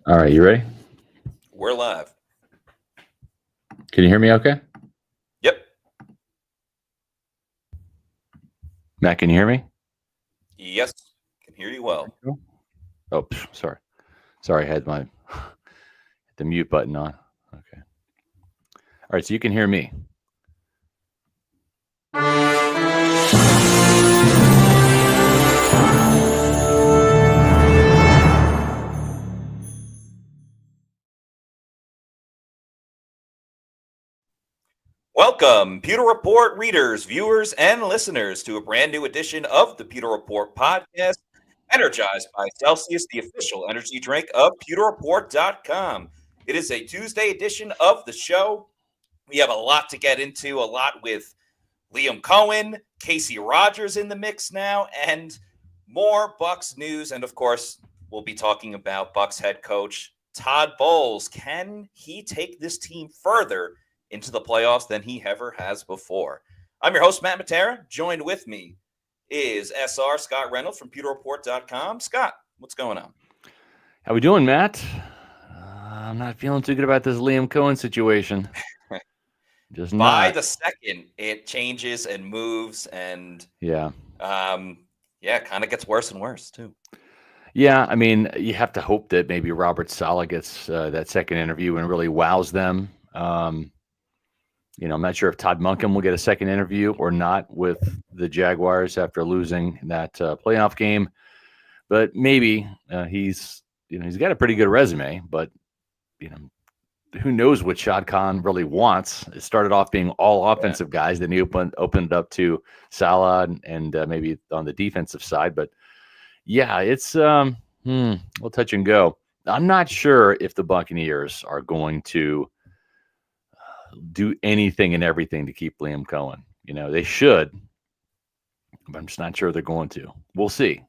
All right, you ready? We're live. Can you hear me okay? Yep. Matt, can you hear me? Yes. Can hear you well. Oh, sorry. Sorry, I had the mute button on. Okay. All right, so you can hear me. Welcome, Pewter Report readers, viewers, and listeners to a brand new edition of the Pewter Report podcast, energized by Celsius, the official energy drink of PewterReport.com. It is a Tuesday edition of the show. We have a lot to get into, a lot with Liam Cohen, Casey Rogers in the mix now, and more Bucs news. And of course, we'll be talking about Bucs head coach Todd Bowles. Can he take this team further into the playoffs than he ever has before? I'm your host, Matt Matera. Joined with me is SR Scott Reynolds from PewterReport.com. Scott, what's going on? How we doing, Matt? I'm not feeling too good about this Liam Cohen situation. Just By not. the second, it changes and moves, and Yeah, kind of gets worse and worse too. Yeah, I mean, you have to hope that maybe Robert Saleh gets that second interview and really wows them. I'm not sure if Todd Monken will get a second interview or not with the Jaguars after losing that playoff game, but maybe he's got a pretty good resume, but who knows what Shad Khan really wants. It started off being all offensive guys, then he opened it up to Salah and maybe on the defensive side, but yeah, it's a little touch and go. I'm not sure if the Buccaneers are going to do anything and everything to keep Liam Cohen. They should, but I'm just not sure they're going to. We'll see.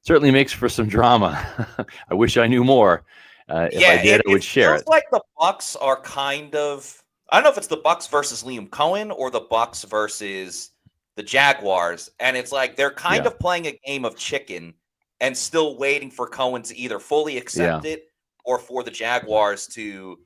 Certainly makes for some drama. I wish I knew more. If I did, I would share it. Feels like the Bucs are kind of, I don't know if it's the Bucs versus Liam Cohen or the Bucs versus the Jaguars, and it's like they're kind of playing a game of chicken and still waiting for Cohen to either fully accept it or for the Jaguars to,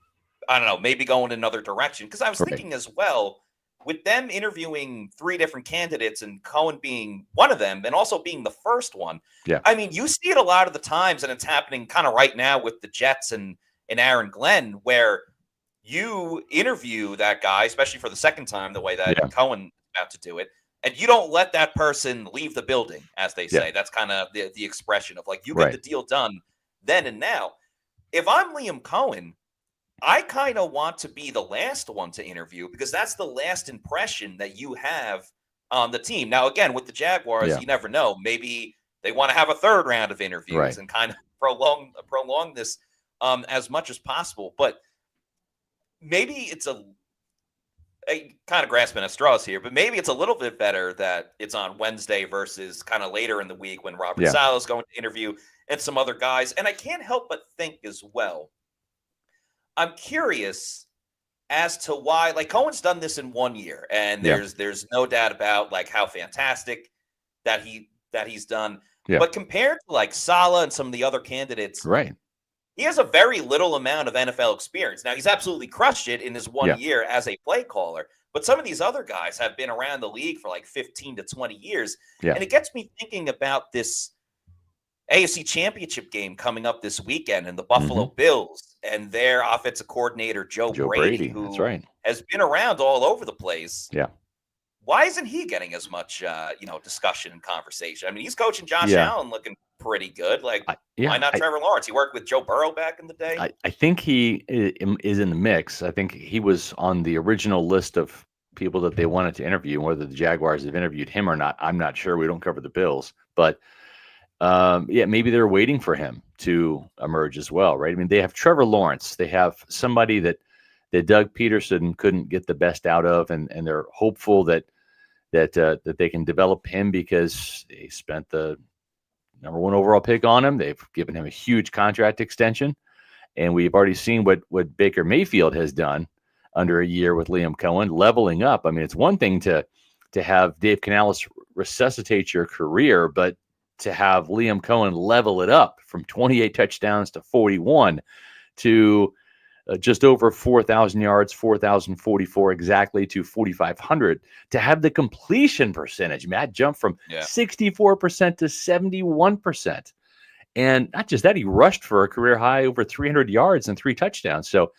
I don't know, maybe go in another direction. Because I was thinking as well, with them interviewing 3 different candidates and Cohen being one of them and also being the first one. Yeah. I mean, you see it a lot of the times, and it's happening kind of right now with the Jets and Aaron Glenn, where you interview that guy, especially for the second time, the way that Cohen about to do it, and you don't let that person leave the building, as they say. That's kind of the expression of like, you get the deal done then and now. If I'm Liam Cohen, I kind of want to be the last one to interview because that's the last impression that you have on the team. Now, again, with the Jaguars, you never know. Maybe they want to have a third round of interviews and kind of prolong this as much as possible. But maybe it's a kind of grasping at straws here, but maybe it's a little bit better that it's on Wednesday versus kind of later in the week when Robert Saleh is going to interview and some other guys. And I can't help but think as well, I'm curious as to why, like, Cohen's done this in 1 year, and there's no doubt about like how fantastic that he's done. Yeah. But compared to like Saleh and some of the other candidates, he has a very little amount of NFL experience. Now, he's absolutely crushed it in his 1 year as a play caller, but some of these other guys have been around the league for like 15 to 20 years. And it gets me thinking about this AFC Championship game coming up this weekend and the Buffalo Bills and their offensive coordinator, Joe Brady, who has been around all over the place. Yeah. Why isn't he getting as much, discussion and conversation? I mean, he's coaching Josh Allen looking pretty good. Like, why not Trevor Lawrence? He worked with Joe Burrow back in the day. I think he is in the mix. I think he was on the original list of people that they wanted to interview. Whether the Jaguars have interviewed him or not, I'm not sure. We don't cover the Bills. But, maybe they're waiting for him to emerge as well, right? I mean, they have Trevor Lawrence. They have somebody that Doug Peterson couldn't get the best out of, and they're hopeful that they can develop him because they spent the number 1 overall pick on him. They've given him a huge contract extension, and we've already seen what Baker Mayfield has done under a year with Liam Cohen, leveling up. I mean, it's one thing to have Dave Canales resuscitate your career, but to have Liam Cohen level it up from 28 touchdowns to 41 to just over 4,000 yards, 4,044 exactly to 4,500, to have the completion percentage, Matt, jump from 64% to 71%. And not just that, he rushed for a career high over 300 yards and 3 touchdowns. So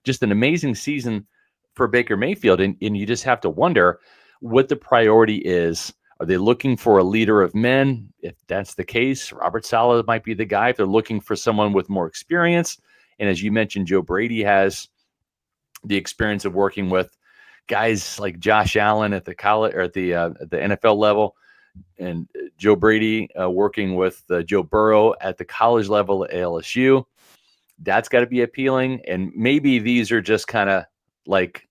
just an amazing season for Baker Mayfield. And you just have to wonder what the priority is. Are they looking for a leader of men? If that's the case, Robert Saleh might be the guy. If they're looking for someone with more experience, and as you mentioned, Joe Brady has the experience of working with guys like Josh Allen at the college or at the NFL level, and Joe Brady working with Joe Burrow at the college level at LSU. That's got to be appealing. And maybe these are just kind of like,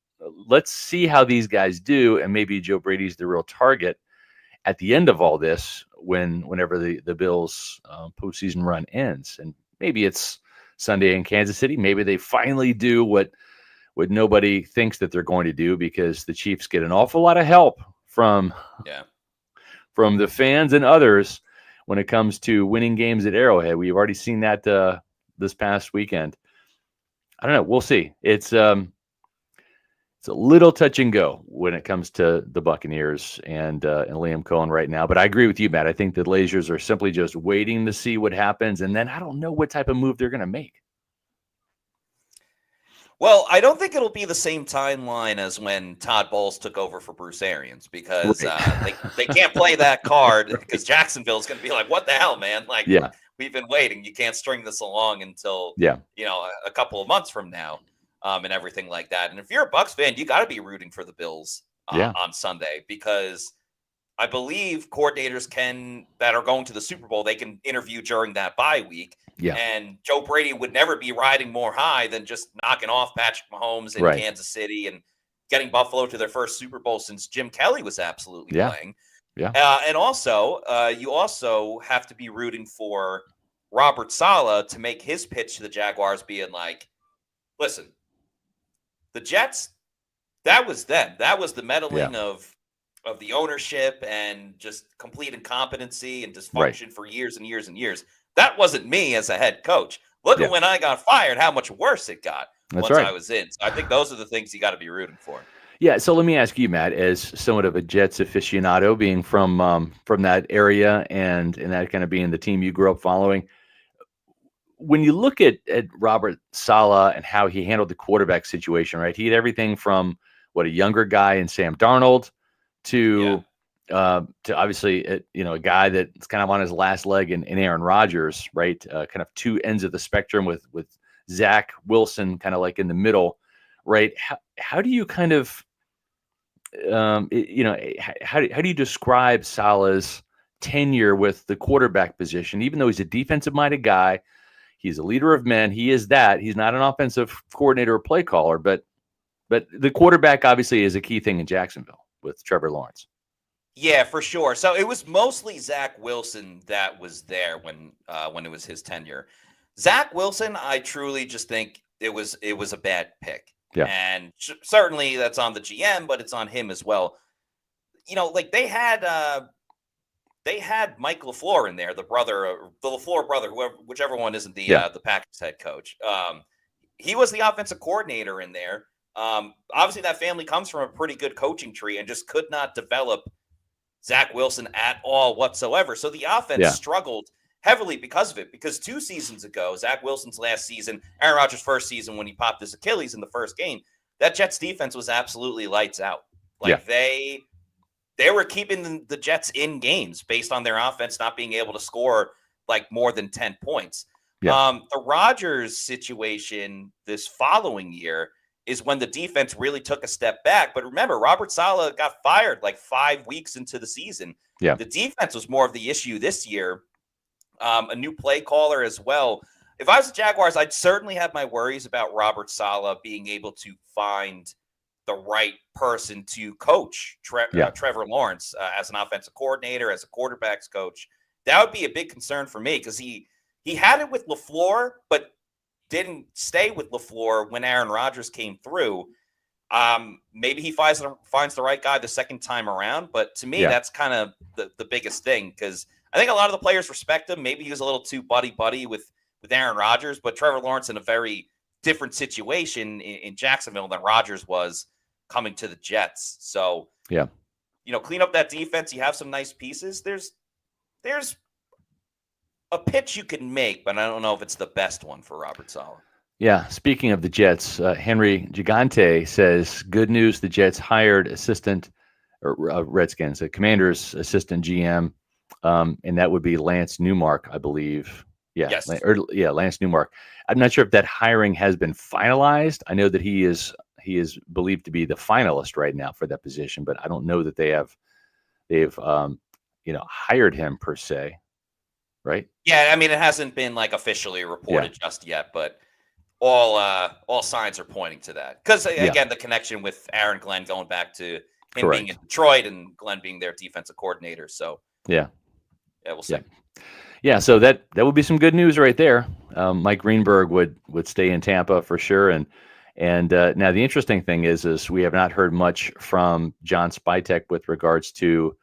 let's see how these guys do, and maybe Joe Brady's the real target at the end of all this whenever the Bills postseason run ends. And maybe it's Sunday in Kansas City. Maybe they finally do what nobody thinks that they're going to do, because the Chiefs get an awful lot of help from the fans and others when it comes to winning games at Arrowhead. We've already seen that this past weekend. I don't know. We'll see. It's a little touch and go when it comes to the Buccaneers and Liam Cohen right now. But I agree with you, Matt. I think the Lasers are simply just waiting to see what happens, and then I don't know what type of move they're going to make. Well, I don't think it'll be the same timeline as when Todd Bowles took over for Bruce Arians, because they can't play that card because Jacksonville's going to be like, what the hell, man? Like, we've been waiting. You can't string this along until, a couple of months from now. And everything like that. And if you're a Bucs fan, you got to be rooting for the Bills on Sunday, because I believe coordinators that are going to the Super Bowl, they can interview during that bye week. Yeah. And Joe Brady would never be riding more high than just knocking off Patrick Mahomes in Kansas City and getting Buffalo to their first Super Bowl since Jim Kelly was absolutely playing. Yeah. And also, you also have to be rooting for Robert Saleh to make his pitch to the Jaguars, being like, listen, the Jets, that was them. That was the meddling of the ownership and just complete incompetency and dysfunction for years and years and years. That wasn't me as a head coach. Look at when I got fired, how much worse it got once I was in. So I think those are the things you got to be rooting for. Yeah, so let me ask you, Matt, as somewhat of a Jets aficionado, being from that area and that kind of being the team you grew up following, when you look at Robert Saleh and how he handled the quarterback situation, right? He had everything from a younger guy in Sam Darnold to obviously a guy that's kind of on his last leg in Aaron Rodgers, right? Kind of two ends of the spectrum with Zach Wilson kind of like in the middle, right? How do you kind of how do you describe Saleh's tenure with the quarterback position? Even though he's a defensive minded guy, he's a leader of men. He is that. He's not an offensive coordinator or play caller, but the quarterback obviously is a key thing in Jacksonville with Trevor Lawrence. Yeah, for sure. So it was mostly Zach Wilson that was there when it was his tenure. Zach Wilson, I truly just think it was a bad pick. Yeah. And certainly that's on the GM, but it's on him as well. Like they had Mike LaFleur in there, the LaFleur brother, whichever one isn't the Packers head coach. He was the offensive coordinator in there. Obviously that family comes from a pretty good coaching tree and just could not develop Zach Wilson at all whatsoever. So the offense struggled heavily because of it, because 2 seasons ago, Zach Wilson's last season, Aaron Rodgers' first season when he popped his Achilles in the first game, that Jets defense was absolutely lights out. They were keeping the Jets in games based on their offense not being able to score like more than 10 points. Yeah. The Rodgers situation this following year is when the defense really took a step back. But remember, Robert Saleh got fired like 5 weeks into the season. Yeah. The defense was more of the issue this year. A new play caller as well. If I was the Jaguars, I'd certainly have my worries about Robert Saleh being able to find the right person to coach Trevor Lawrence as an offensive coordinator, as a quarterbacks coach. That would be a big concern for me, because he had it with LaFleur, but didn't stay with LaFleur when Aaron Rodgers came through. Maybe he finds the right guy the second time around, but to me, that's kind of the biggest thing, because I think a lot of the players respect him. Maybe he was a little too buddy with Aaron Rodgers, but Trevor Lawrence in a very different situation in Jacksonville than Rodgers was coming to the Jets. So, yeah, clean up that defense. You have some nice pieces. There's a pitch you can make, but I don't know if it's the best one for Robert Saleh. Yeah. Speaking of the Jets, Henry Gigante says, good news. The Jets hired Redskins, Commanders assistant GM. And that would be Lance Newmark, I believe. Yeah. Yes. Lance Newmark. I'm not sure if that hiring has been finalized. I know that he is believed to be the finalist right now for that position, but I don't know that they've hired him per se. Right. Yeah. I mean, it hasn't been like officially reported just yet, but all signs are pointing to that. Because again, the connection with Aaron Glenn going back to him being in Detroit and Glenn being their defensive coordinator. So we'll see. Yeah, so that would be some good news right there. Mike Greenberg would stay in Tampa for sure. And now the interesting thing is we have not heard much from John Spytek with regards to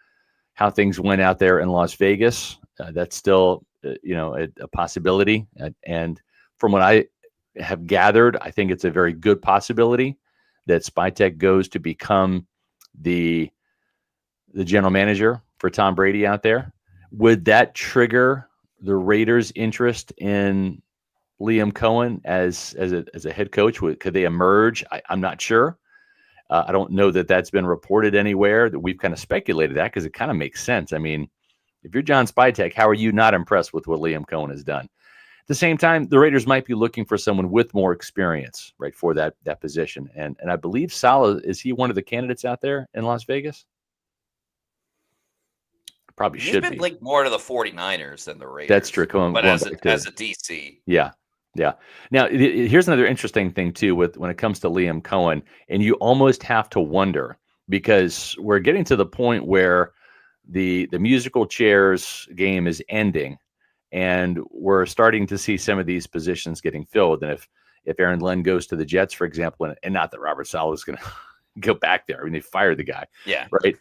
how things went out there in Las Vegas. That's still a possibility. And from what I have gathered, I think it's a very good possibility that Spytek goes to become the general manager for Tom Brady out there. Would that trigger the Raiders' interest in Liam Cohen as a head coach? Could they emerge? I'm not sure. I don't know that that's been reported anywhere. That we've kind of speculated that because it kind of makes sense. I mean, if you're John Spytek, how are you not impressed with what Liam Cohen has done? At the same time, the Raiders might be looking for someone with more experience, right, for that position. And I believe Saleh, is he one of the candidates out there in Las Vegas? Probably should be. He's been linked more to the 49ers than the Raiders. That's true. But as a DC. Yeah. Now, here's another interesting thing, too, when it comes to Liam Cohen. And you almost have to wonder, because we're getting to the point where the musical chairs game is ending, and we're starting to see some of these positions getting filled. And if Aaron Glenn goes to the Jets, for example, and not that Robert Saleh is going to go back there. I mean, they fired the guy. Yeah. Right.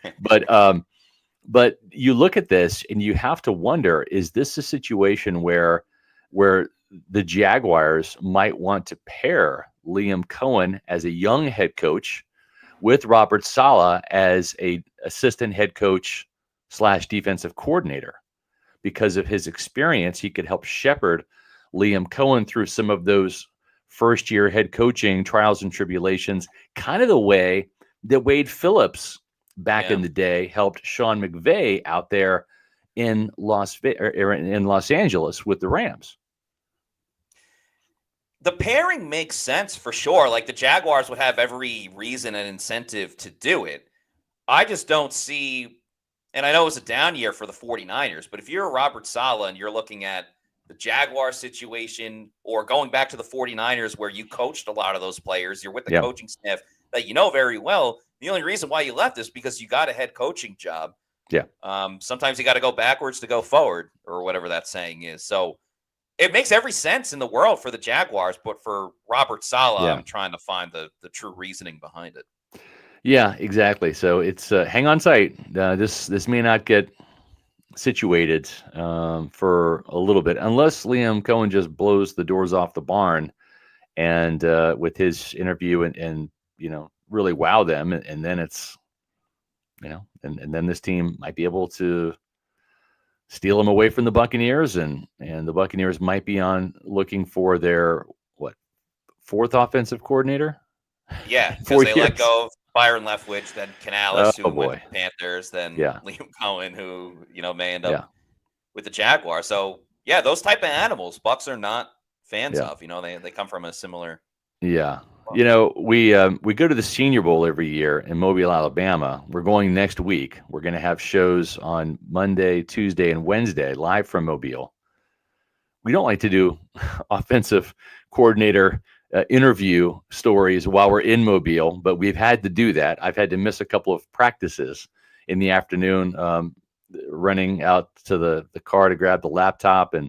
But you look at this and you have to wonder, is this a situation where the Jaguars might want to pair Liam Cohen as a young head coach with Robert Saleh as a assistant head coach / defensive coordinator? Because of his experience, he could help shepherd Liam Cohen through some of those first-year head coaching trials and tribulations, kind of the way that Wade Phillips back in the day helped Sean McVay out there in Los Angeles with the Rams. The pairing makes sense for sure. Like the Jaguars would have every reason and incentive to do it. I just don't see, and I know it was a down year for the 49ers, but if you're a Robert Saleh and you're looking at the Jaguar situation or going back to the 49ers where you coached a lot of those players, you're with the coaching staff that you know very well. The only reason why you left is because you got a head coaching job. Yeah. Sometimes you got to go backwards to go forward, or whatever that saying is. So it makes every sense in the world for the Jaguars, but for Robert Saleh, I'm trying to find the true reasoning behind it. Yeah, exactly. So it's hang on tight. This may not get situated for a little bit, unless Liam Cohen just blows the doors off the barn and with his interview and really wow them, and then it's and then this team might be able to steal him away from the Buccaneers, and the Buccaneers might be looking for their fourth offensive coordinator. Yeah, because they let go of Byron Leftwich, then Canales, who went to the Panthers, then Liam Cohen, who may end up with the Jaguars. So those type of animals, Bucs are not fans of. They come from a similar. Yeah. We go to the Senior Bowl every year in Mobile, Alabama. We're going next week. We're going to have shows on Monday, Tuesday, and Wednesday live from Mobile. We don't like to do offensive coordinator interview stories while we're in Mobile, but we've had to do that. I've had to miss a couple of practices in the afternoon, running out to the car to grab the laptop and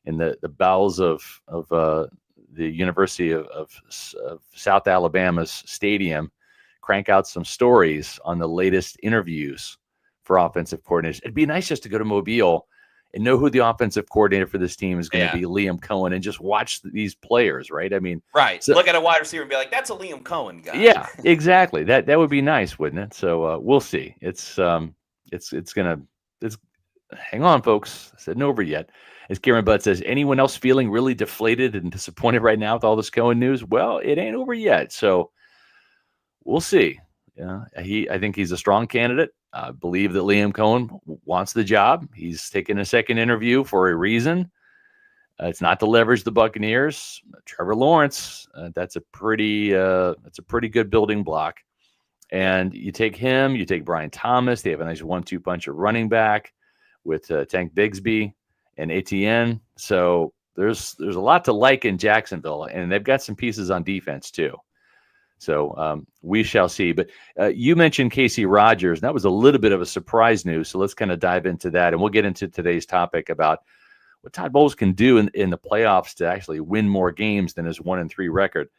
in the bowels of the University of South Alabama's stadium, crank out some stories on the latest interviews for offensive coordinators. It'd be nice just to go to Mobile and know who the offensive coordinator for this team is going to be, Liam Cohen, and just watch these players, right? I mean, right. So, look at a wide receiver and be like, that's a Liam Cohen guy. Yeah, exactly. That would be nice, wouldn't it? So we'll see. It's hang on, folks. I said over yet. As Kieran Budd says, anyone else feeling really deflated and disappointed right now with all this Cohen news? Well, it ain't over yet. So we'll see. I think he's a strong candidate. I believe that Liam Cohen wants the job. He's taken a second interview for a reason. It's not to leverage the Buccaneers. Trevor Lawrence, that's a pretty good building block. And you take him, you take Brian Thomas. They have a nice 1-2 punch of running back with Tank Bigsby and Etienne. So there's a lot to like in Jacksonville, and they've got some pieces on defense too. So we shall see. But you mentioned Casey Rogers. That was a little bit of a surprise news. So let's kind of dive into that, and we'll get into today's topic about what Todd Bowles can do in the playoffs to actually win more games than his 1-3 record.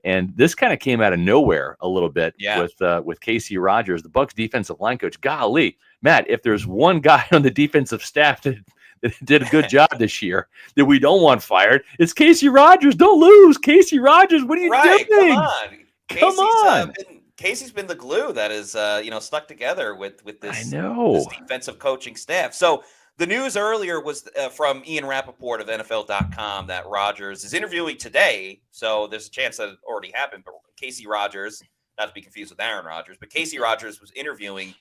And this kind of came out of nowhere a little bit with Casey Rogers, the Bucs defensive line coach. Golly, Matt, if there's one guy on the defensive staff that did a good job this year that we don't want fired, it's Casey Rogers. Don't lose. Casey Rogers, what are you doing? Come on. Casey's been the glue that is stuck together with this defensive coaching staff. So the news earlier was from Ian Rappaport of NFL.com that Rodgers is interviewing today. So there's a chance that it already happened. But Casey Rogers, not to be confused with Aaron Rodgers, but Casey Rogers was interviewing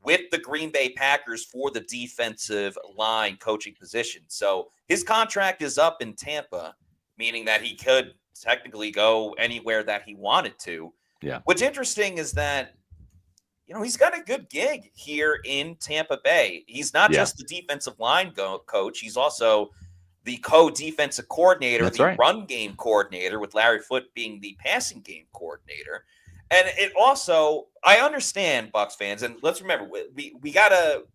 with the Green Bay Packers for the defensive line coaching position. So his contract is up in Tampa, meaning that he could technically go anywhere that he wanted to. Yeah. What's interesting is that he's got a good gig here in Tampa Bay. He's not just the defensive line coach. He's also the co-defensive coordinator, run game coordinator, with Larry Foote being the passing game coordinator. And it also, I understand, Bucs fans, and let's remember, we gotta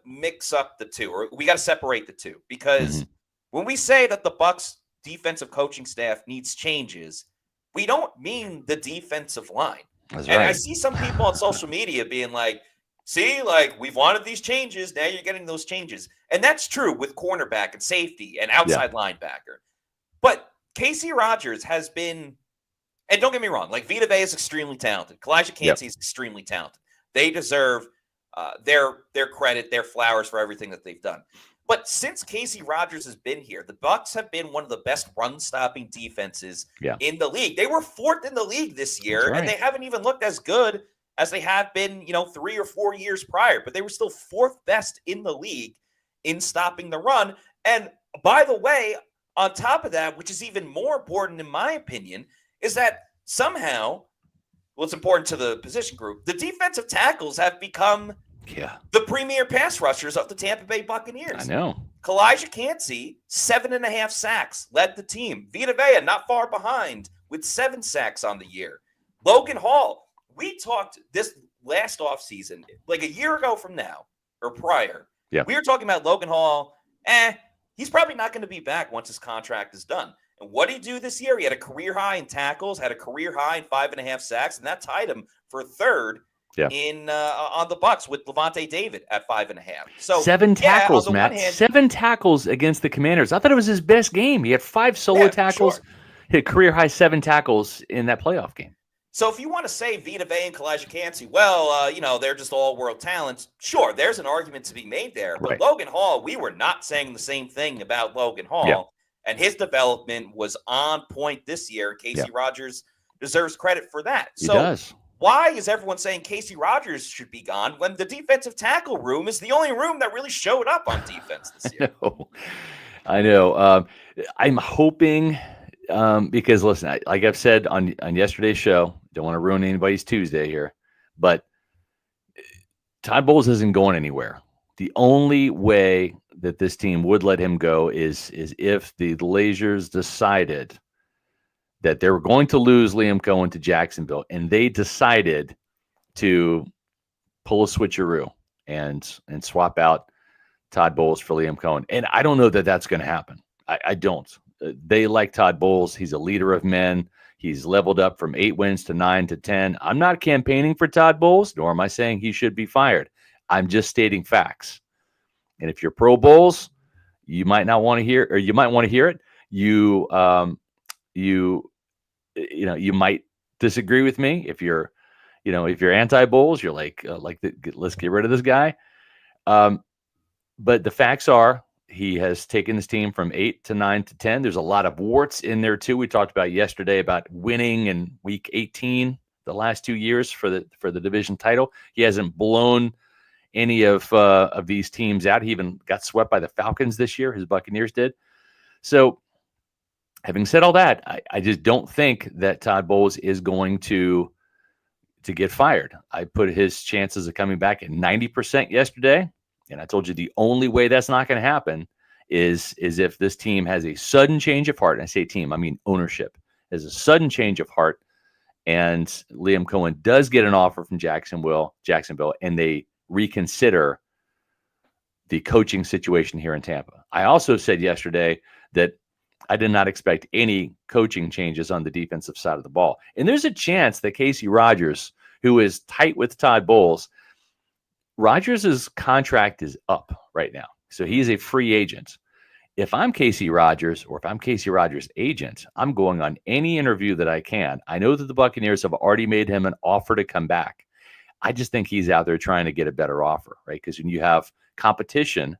mix up the two, or we gotta separate the two, because when we say that the Bucs defensive coaching staff needs changes, we don't mean the defensive line. That's and right. I see some people on social media being like, see, like, we've wanted these changes. Now you're getting those changes. And that's true with cornerback and safety and outside linebacker. But Casey Rogers has been, and don't get me wrong, like, Vita Vea is extremely talented. Kalijah Kancey is extremely talented. They deserve their credit, their flowers for everything that they've done. But since Casey Rogers has been here, the Bucs have been one of the best run-stopping defenses in the league. They were 4th in the league this year, and they haven't even looked as good as they have been, 3 or 4 years prior. But they were still 4th best in the league in stopping the run. And by the way, on top of that, which is even more important in my opinion, is that somehow, it's important to the position group, the defensive tackles have become the premier pass rushers of the Tampa Bay Buccaneers. I know. Kalijah Kancey, 7.5 sacks, led the team. Vita Vea, not far behind, with 7 sacks on the year. Logan Hall, we talked this last offseason, like a year ago from now, or prior. We were talking about Logan Hall. He's probably not going to be back once his contract is done. And what did he do this year? He had a career high in tackles, had a career high in 5.5 sacks, and that tied him for 3rd in on the Bucs with Levante David at 5.5. So 7 tackles, Matt. 7 tackles against the Commanders. I thought it was his best game. He had 5 solo tackles, hit career high 7 tackles in that playoff game. So if you want to say Vita Vea and Kalijah Kancey, they're just all-world talents. Sure, there's an argument to be made there. But Logan Hall, we were not saying the same thing about Logan Hall. And his development was on point this year. Casey Rogers deserves credit for that. He does. Why is everyone saying Casey Rogers should be gone when the defensive tackle room is the only room that really showed up on defense this year? I know. I'm hoping because, listen, like I've said on yesterday's show, don't want to ruin anybody's Tuesday here, but Todd Bowles isn't going anywhere. The only way that this team would let him go is if the Glazers decided that they were going to lose Liam Cohen to Jacksonville, and they decided to pull a switcheroo and swap out Todd Bowles for Liam Cohen. And I don't know that that's going to happen. I don't. They like Todd Bowles. He's a leader of men. He's leveled up from 8 wins to 9 to 10. I'm not campaigning for Todd Bowles, nor am I saying he should be fired. I'm just stating facts. And if you're pro Bowles, you might not want to hear, or you might want to hear it. You might disagree with me. If you're anti Bowles, you're let's get rid of this guy. But the facts are, he has taken his team from 8 to 9 to 10. There's a lot of warts in there too. We talked about yesterday about winning in week 18 the last 2 years for the division title. He hasn't blown any of these teams out. He even got swept by the Falcons this year. His Buccaneers did. So, having said all that, I just don't think that Todd Bowles is going to get fired. I put his chances of coming back at 90% yesterday. And I told you the only way that's not going to happen is if this team has a sudden change of heart. And I say team, I mean ownership. Has a sudden change of heart, and Liam Cohen does get an offer from Jacksonville, and they reconsider the coaching situation here in Tampa. I also said yesterday that I did not expect any coaching changes on the defensive side of the ball. And there's a chance that Casey Rogers, who is tight with Todd Bowles, Rodgers' contract is up right now. So he's a free agent. If I'm Casey Rogers, or if I'm Casey Rogers' agent, I'm going on any interview that I can. I know that the Buccaneers have already made him an offer to come back. I just think he's out there trying to get a better offer, right? Because when you have competition,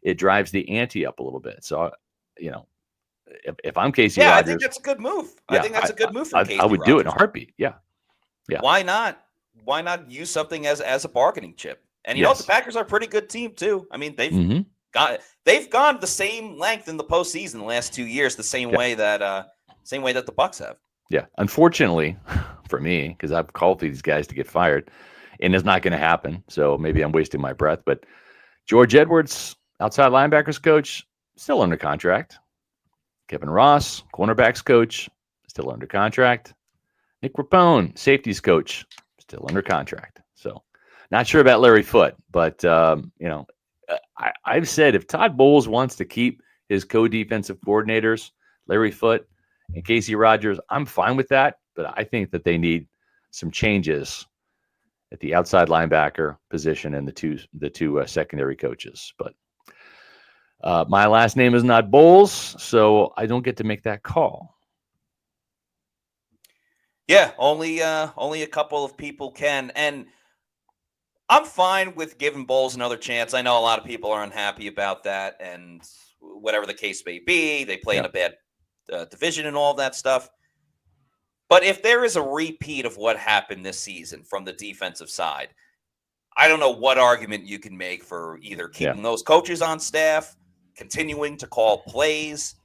it drives the ante up a little bit. So, if I'm Casey Rogers. I think that's a good move. I think that's a good move for Casey I would Rogers. do it in a heartbeat. Yeah. Why not? Why not use something as a bargaining chip? And you know, the Packers are a pretty good team too. I mean, they've gone the same length in the postseason the last 2 years, the same way that the Bucs have. Yeah. Unfortunately for me, because I've called for these guys to get fired, and it's not going to happen. So maybe I'm wasting my breath. But George Edwards, outside linebackers coach, still under contract. Kevin Ross, cornerbacks coach, still under contract. Nick Rapone, safeties coach, still under contract. So not sure about Larry Foote, but I've said if Todd Bowles wants to keep his co-defensive coordinators, Larry Foote and Casey Rogers, I'm fine with that. But I think that they need some changes at the outside linebacker position and the two secondary coaches. But my last name is not Bowles, so I don't get to make that call. Yeah, only a couple of people can, and I'm fine with giving Bowles another chance. I know a lot of people are unhappy about that, and whatever the case may be, they play in a bad division and all of that stuff. But if there is a repeat of what happened this season from the defensive side, I don't know what argument you can make for either keeping those coaches on staff, continuing to call plays,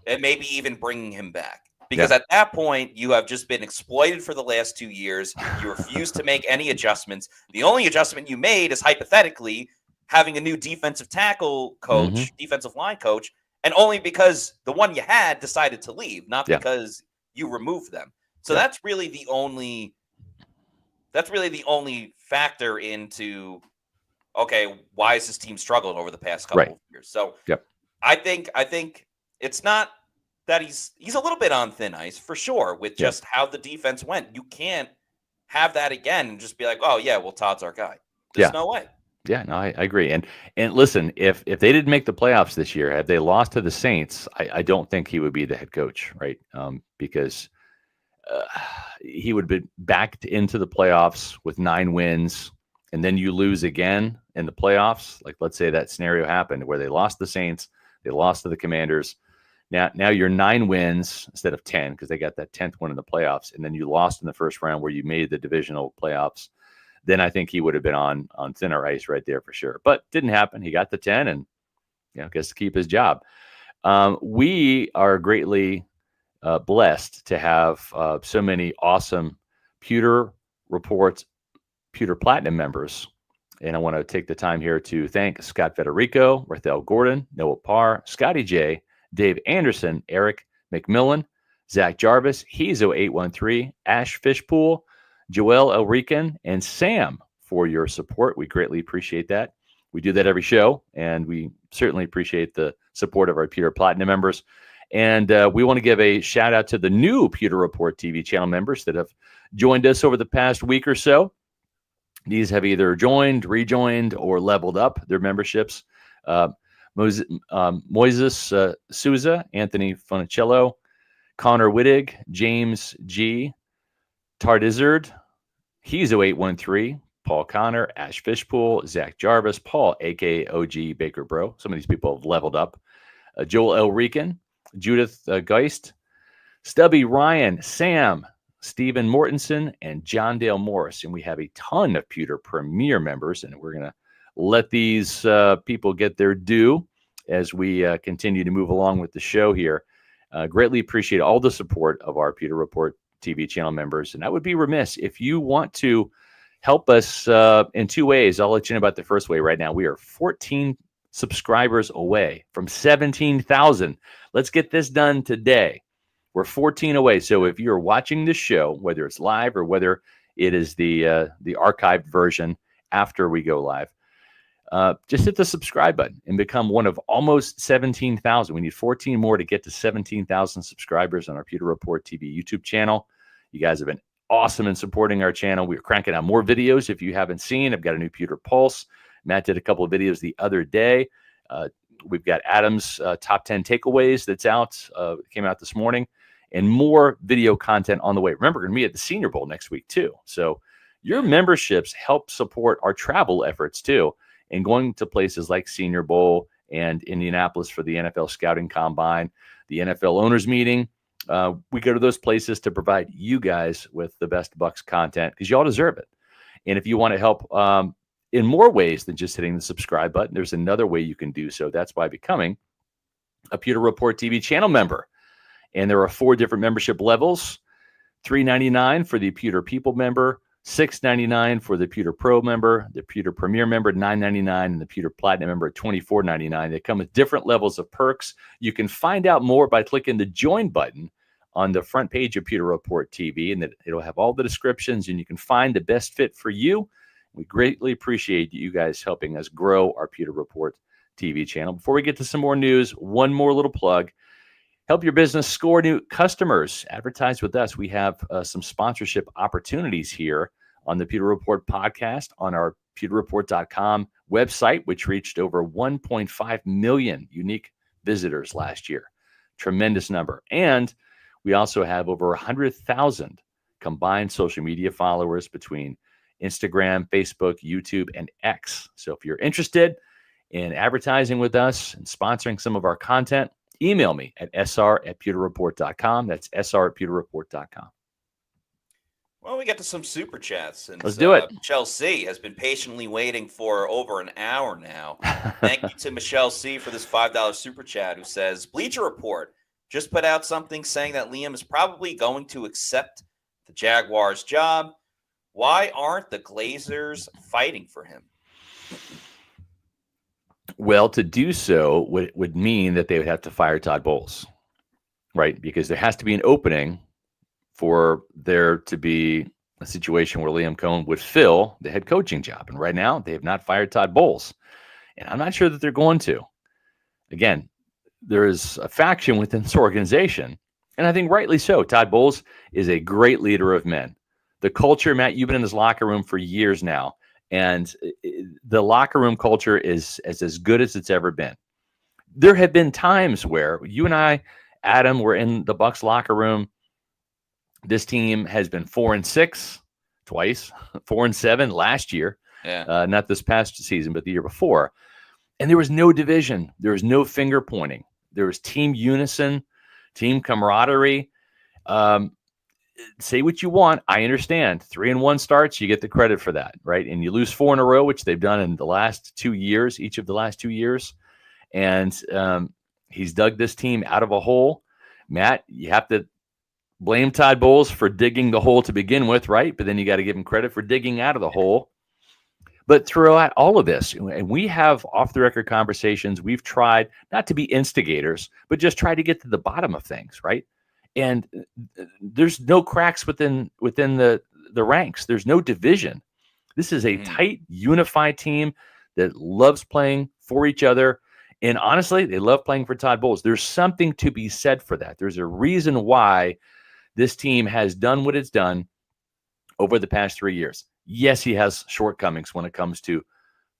and maybe even bringing him back. Because at that point, you have just been exploited for the last 2 years. You refuse to make any adjustments. The only adjustment you made is hypothetically having a new defensive tackle coach, defensive line coach, and only because the one you had decided to leave, not because you removed them. So that's really the only factor into, okay, why is this team struggling over the past couple of years? So I think it's not that he's a little bit on thin ice for sure with just how the defense went. You can't have that again and just be like, oh yeah, well, Todd's our guy. There's no way. Yeah, no, I agree. And listen, if they didn't make the playoffs this year, had they lost to the Saints, I don't think he would be the head coach, right? Because he would be backed into the playoffs with 9 wins, and then you lose again in the playoffs. Like, let's say that scenario happened where they lost the Saints, they lost to the Commanders. Now you're 9 wins instead of 10 because they got that 10th win in the playoffs, and then you lost in the first round where you made the divisional playoffs. Then I think he would have been on thinner ice right there for sure. But didn't happen. He got the 10 and gets to keep his job. We are greatly blessed to have so many awesome Pewter Report, Pewter Platinum members. And I want to take the time here to thank Scott Federico, Rathel Gordon, Noah Parr, Scotty J, Dave Anderson, Eric McMillan, Zach Jarvis, Hezo813, Ash Fishpool, Joel Elrican, and Sam for your support. We greatly appreciate that. We do that every show, and we certainly appreciate the support of our Pewter Platinum members. And we want to give a shout out to the new Pewter Report TV channel members that have joined us over the past week or so. These have either joined, rejoined, or leveled up their memberships. Moises Souza, Anthony Funicello, Connor Wittig, James G, Tardizard, he's 0813, Paul Connor, Ash Fishpool, Zach Jarvis, Paul, aka OG Baker Bro. Some of these people have leveled up. Joel L. Rican, Judith Geist, Stubby Ryan, Sam, Stephen Mortensen, and John Dale Morris. And we have a ton of Pewter Premier members, and we're going to let these people get their due as we continue to move along with the show here. Greatly appreciate all the support of our Pewter Report TV channel members. And I would be remiss if you want to help us in two ways. I'll let you know about the first way right now. We are 14 subscribers away from 17,000. Let's get this done today. We're 14 away. So if you're watching this show, whether it's live or whether it is the archived version after we go live, just hit the subscribe button and become one of almost 17,000. We need 14 more to get to 17,000 subscribers on our Pewter Report TV YouTube channel. You guys have been awesome in supporting our channel. We're cranking out more videos. If you haven't seen, I've got a new Pewter Pulse. Matt did a couple of videos the other day. We've got Adam's top 10 takeaways that's out, came out this morning, and more video content on the way. Remember, we're going to be at the Senior Bowl next week too. So your memberships help support our travel efforts too, and going to places like Senior Bowl and Indianapolis for the NFL Scouting Combine, the NFL Owners Meeting. We go to those places to provide you guys with the best Bucs content because you all deserve it. And if you want to help in more ways than just hitting the subscribe button, there's another way you can do so. That's by becoming a Pewter Report TV channel member. And there are 4 different membership levels: $3.99 for the Pewter People member, $6.99 for the Pewter Pro member, the Pewter Premier member, $9.99, and the Pewter Platinum member at $24.99. They come with different levels of perks. You can find out more by clicking the join button on the front page of Pewter Report TV, and it'll have all the descriptions, and you can find the best fit for you. We greatly appreciate you guys helping us grow our Pewter Report TV channel. Before we get to some more news, one more little plug. Help your business score new customers. Advertise with us. We have some sponsorship opportunities here on the Pewter Report podcast on our pewterreport.com website, which reached over 1.5 million unique visitors last year. Tremendous number. And we also have over 100,000 combined social media followers between Instagram, Facebook, YouTube, and X. So if you're interested in advertising with us and sponsoring some of our content, email me at sr@pewterreport.com. That's sr@pewterreport.com. Well, we get to some super chats. Since, let's do it. Michelle C. has been patiently waiting for over an hour now. Thank you to Michelle C. for this $5 super chat, who says, Bleacher Report just put out something saying that Liam is probably going to accept the Jaguars job. Why aren't the Glazers fighting for him? Well, to do so would mean that they would have to fire Todd Bowles, right? Because there has to be an opening for there to be a situation where Liam Cohen would fill the head coaching job. And right now, they have not fired Todd Bowles. And I'm not sure that they're going to. Again, there is a faction within this organization, and I think rightly so. Todd Bowles is a great leader of men. The culture, Matt, you've been in this locker room for years now, and the locker room culture is as good as it's ever been. There have been times where you and I, Adam, were in the Bucs locker room. This team has been 4-6 twice, 4-7 last year. Yeah. Not this past season, but the year before. And there was no division. There was no finger pointing. There was team unison, team camaraderie. Say what you want. I understand. 3-1 starts, you get the credit for that, right? And you lose 4 in a row, which they've done in the last 2 years, each of the last 2 years. And he's dug this team out of a hole. Matt, you have to blame Todd Bowles for digging the hole to begin with, right? But then you got to give him credit for digging out of the hole. But throughout all of this, and we have off-the-record conversations, we've tried not to be instigators, but just try to get to the bottom of things, right? And there's no cracks within the ranks. There's no division. This is a tight, unified team that loves playing for each other. And honestly, they love playing for Todd Bowles. There's something to be said for that. There's a reason why this team has done what it's done over the past 3 years. Yes, he has shortcomings when it comes to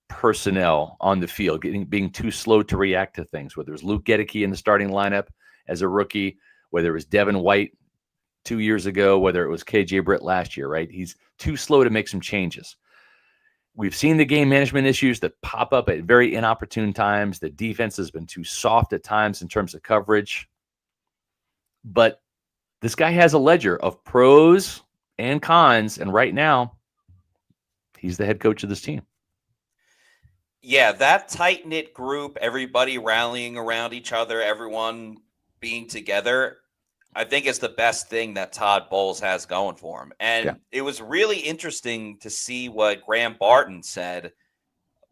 personnel on the field, being too slow to react to things, whether it was Luke Gedeke in the starting lineup as a rookie, whether it was Devin White 2 years ago, whether it was KJ Britt last year, right? He's too slow to make some changes. We've seen the game management issues that pop up at very inopportune times. The defense has been too soft at times in terms of coverage. But this guy has a ledger of pros and cons, and right now, he's the head coach of this team. Yeah, that tight-knit group, everybody rallying around each other, everyone being together, I think is the best thing that Todd Bowles has going for him. And It was really interesting to see what Graham Barton said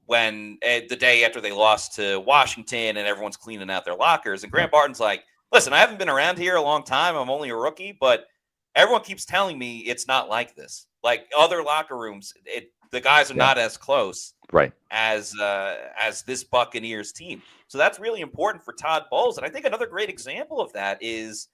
when the day after they lost to Washington and everyone's cleaning out their lockers. And Graham Barton's like, listen, I haven't been around here a long time. I'm only a rookie, but everyone keeps telling me it's not like this. Like other locker rooms, the guys are not as close as this Buccaneers team. So that's really important for Todd Bowles. And I think another great example of that is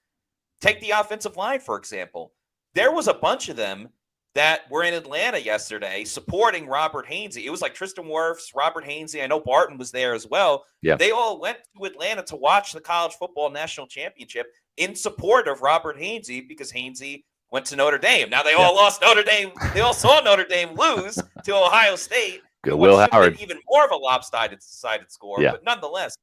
take the offensive line, for example. There was a bunch of them that were in Atlanta yesterday supporting Robert Hainsey. It was like Tristan Wirfs, Robert Hainsey. I know Barton was there as well. Yeah. They all went to Atlanta to watch the College Football National Championship in support of Robert Hainsey because Hainsey went to Notre Dame. Now they all lost Notre Dame. They all saw Notre Dame lose to Ohio State. Good Will Howard. Even more of a lopsided score, but nonetheless,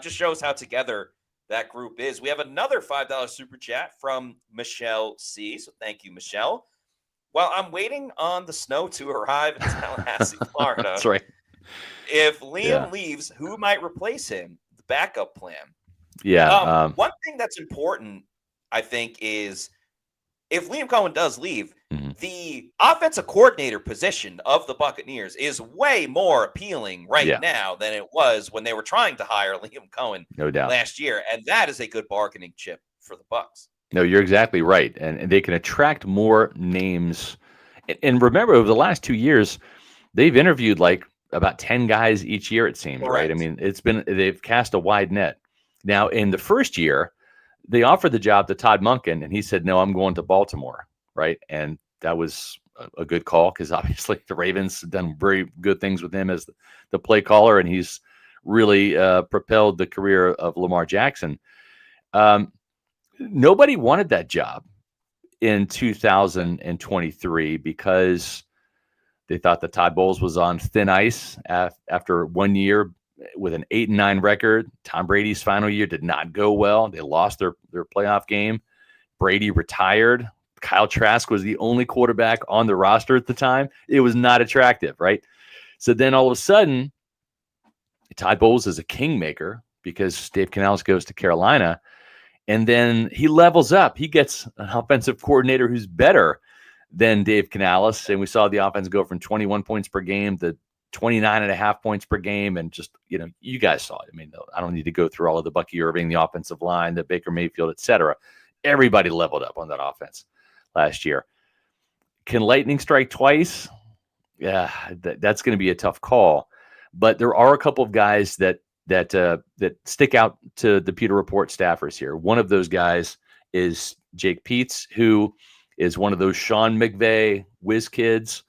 just shows how together that group is. We have another $5 super chat from Michelle C. So thank you, Michelle. Well, I'm waiting on the snow to arrive in Tallahassee, Florida. That's right. If Liam leaves, who might replace him? The backup plan. Yeah. One thing that's important, I think, is if Liam Cohen does leave, the offensive coordinator position of the Buccaneers is way more appealing now than it was when they were trying to hire Liam Cohen last year. And that is a good bargaining chip for the Bucs. No, you're exactly right. And they can attract more names. And remember, over the last 2 years, they've interviewed like about 10 guys each year, it seems, right? I mean, they've cast a wide net. Now, in the first year, they offered the job to Todd Monken, and he said, no, I'm going to Baltimore, right? And that was a good call because obviously the Ravens have done very good things with him as the play caller, and he's really propelled the career of Lamar Jackson. Nobody wanted that job in 2023 because they thought that Todd Bowles was on thin ice after 1 year with an 8-9 record. Tom Brady's final year did not go well. They lost their playoff game. Brady retired. Kyle Trask was the only quarterback on the roster at the time. It was not attractive, right? So then all of a sudden, Todd Bowles is a kingmaker because Dave Canales goes to Carolina. And then he levels up. He gets an offensive coordinator who's better than Dave Canales. And we saw the offense go from 21 points per game to 29.5 points per game. And just, you guys saw it. I mean, I don't need to go through all of the Bucky Irving, the offensive line, the Baker Mayfield, et cetera. Everybody leveled up on that offense last year. Can lightning strike twice? Yeah, that's going to be a tough call. But there are a couple of guys that stick out to the Pewter Report staffers here. One of those guys is Jake Peetz, who is one of those Sean McVay whiz kids.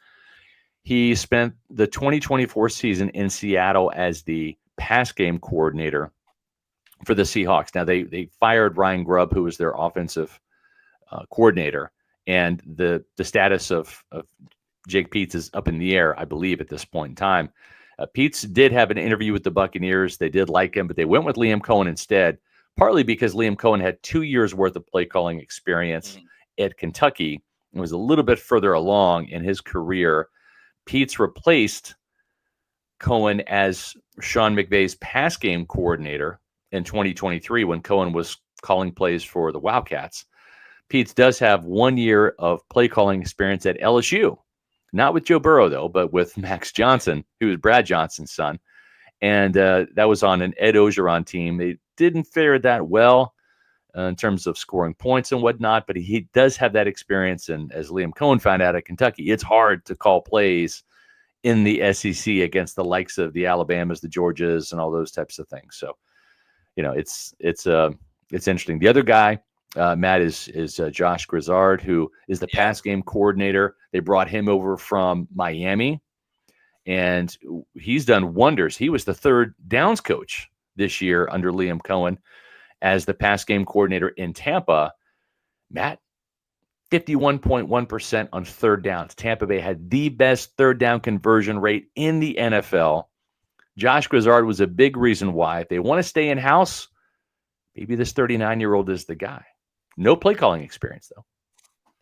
He spent the 2024 season in Seattle as the pass game coordinator for the Seahawks. Now, they fired Ryan Grubb, who was their offensive coordinator, and the status of Jake Peetz is up in the air, I believe, at this point in time. Peetz did have an interview with the Buccaneers. They did like him, but they went with Liam Cohen instead, partly because Liam Cohen had 2 years worth of play calling experience at Kentucky and was a little bit further along in his career. Peetz replaced Cohen as Sean McVay's pass game coordinator in 2023 when Cohen was calling plays for the Wildcats. Peetz does have 1 year of play calling experience at LSU. Not with Joe Burrow, though, but with Max Johnson, who was Brad Johnson's son. And that was on an Ed Ogeron team. They didn't fare that well in terms of scoring points and whatnot, but he does have that experience. And as Liam Cohen found out at Kentucky, it's hard to call plays in the SEC against the likes of the Alabamas, the Georgias, and all those types of things. So, it's interesting. The other guy, Matt, is Josh Grizzard, who is the pass game coordinator. They brought him over from Miami, and he's done wonders. He was the third downs coach this year under Liam Cohen as the pass game coordinator in Tampa. Matt, 51.1% on third downs. Tampa Bay had the best third down conversion rate in the NFL. Josh Grizzard was a big reason why. If they want to stay in-house, maybe this 39-year-old is the guy. No play calling experience, though.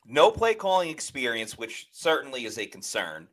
No play calling experience, which certainly is a concern.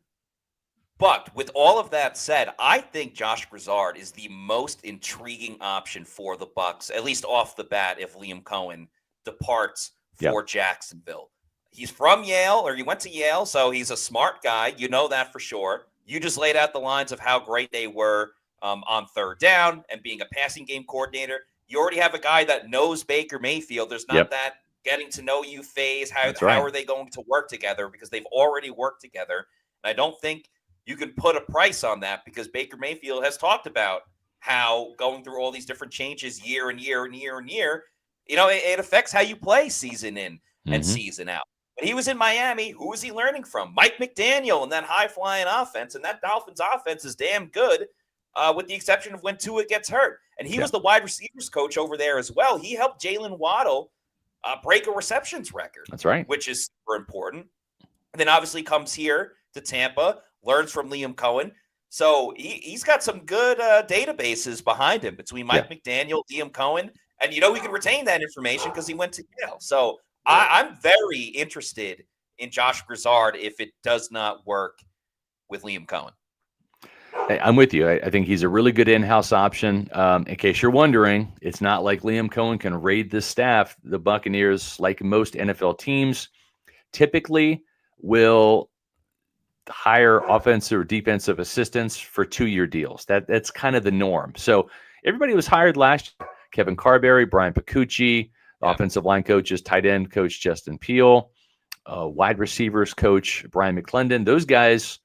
But with all of that said, I think Josh Grizzard is the most intriguing option for the Bucs, at least off the bat, if Liam Cohen departs for Jacksonville. He's from Yale, or he went to Yale, so he's a smart guy. You know that for sure. You just laid out the lines of how great they were on third down and being a passing game coordinator. You already have a guy that knows Baker Mayfield. There's not that getting to know you phase. How are they going to work together? Because they've already worked together. And I don't think you can put a price on that, because Baker Mayfield has talked about how going through all these different changes year and year and year and year, it affects how you play season in and season out. When he was in Miami, who was he learning from? Mike McDaniel and that high-flying offense. And that Dolphins offense is damn good, with the exception of when Tua gets hurt. And he was the wide receivers coach over there as well. He helped Jalen Waddle break a receptions record. That's right. Which is super important. And then obviously comes here to Tampa, learns from Liam Cohen. So he's got some good databases behind him between Mike McDaniel, Liam Cohen. And, he can retain that information because he went to Yale. So I'm very interested in Josh Grizzard if it does not work with Liam Cohen. I'm with you. I think he's a really good in-house option. In case you're wondering, it's not like Liam Cohen can raid the staff. The Buccaneers, like most NFL teams, typically will hire offensive or defensive assistants for 2-year deals. That's kind of the norm. So everybody was hired last year. Kevin Carberry, Brian Picucci, offensive line coaches, tight end coach Justin Peel, wide receivers coach Brian McClendon. Those guys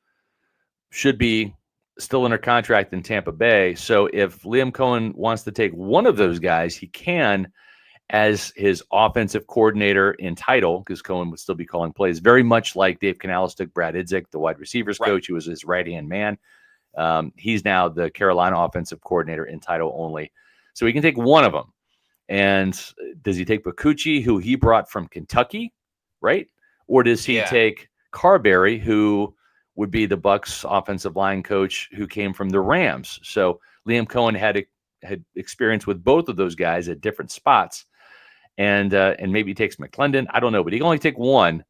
should be still under contract in Tampa Bay. So if Liam Cohen wants to take one of those guys, he can as his offensive coordinator in title, because Cohen would still be calling plays, very much like Dave Canales took Brad Idzik, the wide receivers coach, who was his right-hand man. He's now the Carolina offensive coordinator in title only. So he can take one of them. And does he take Picucci, who he brought from Kentucky, right? Or does he take Carberry, who would be the Bucs offensive line coach who came from the Rams? So Liam Cohen had experience with both of those guys at different spots. And maybe he takes McClendon. I don't know, but he can only take one.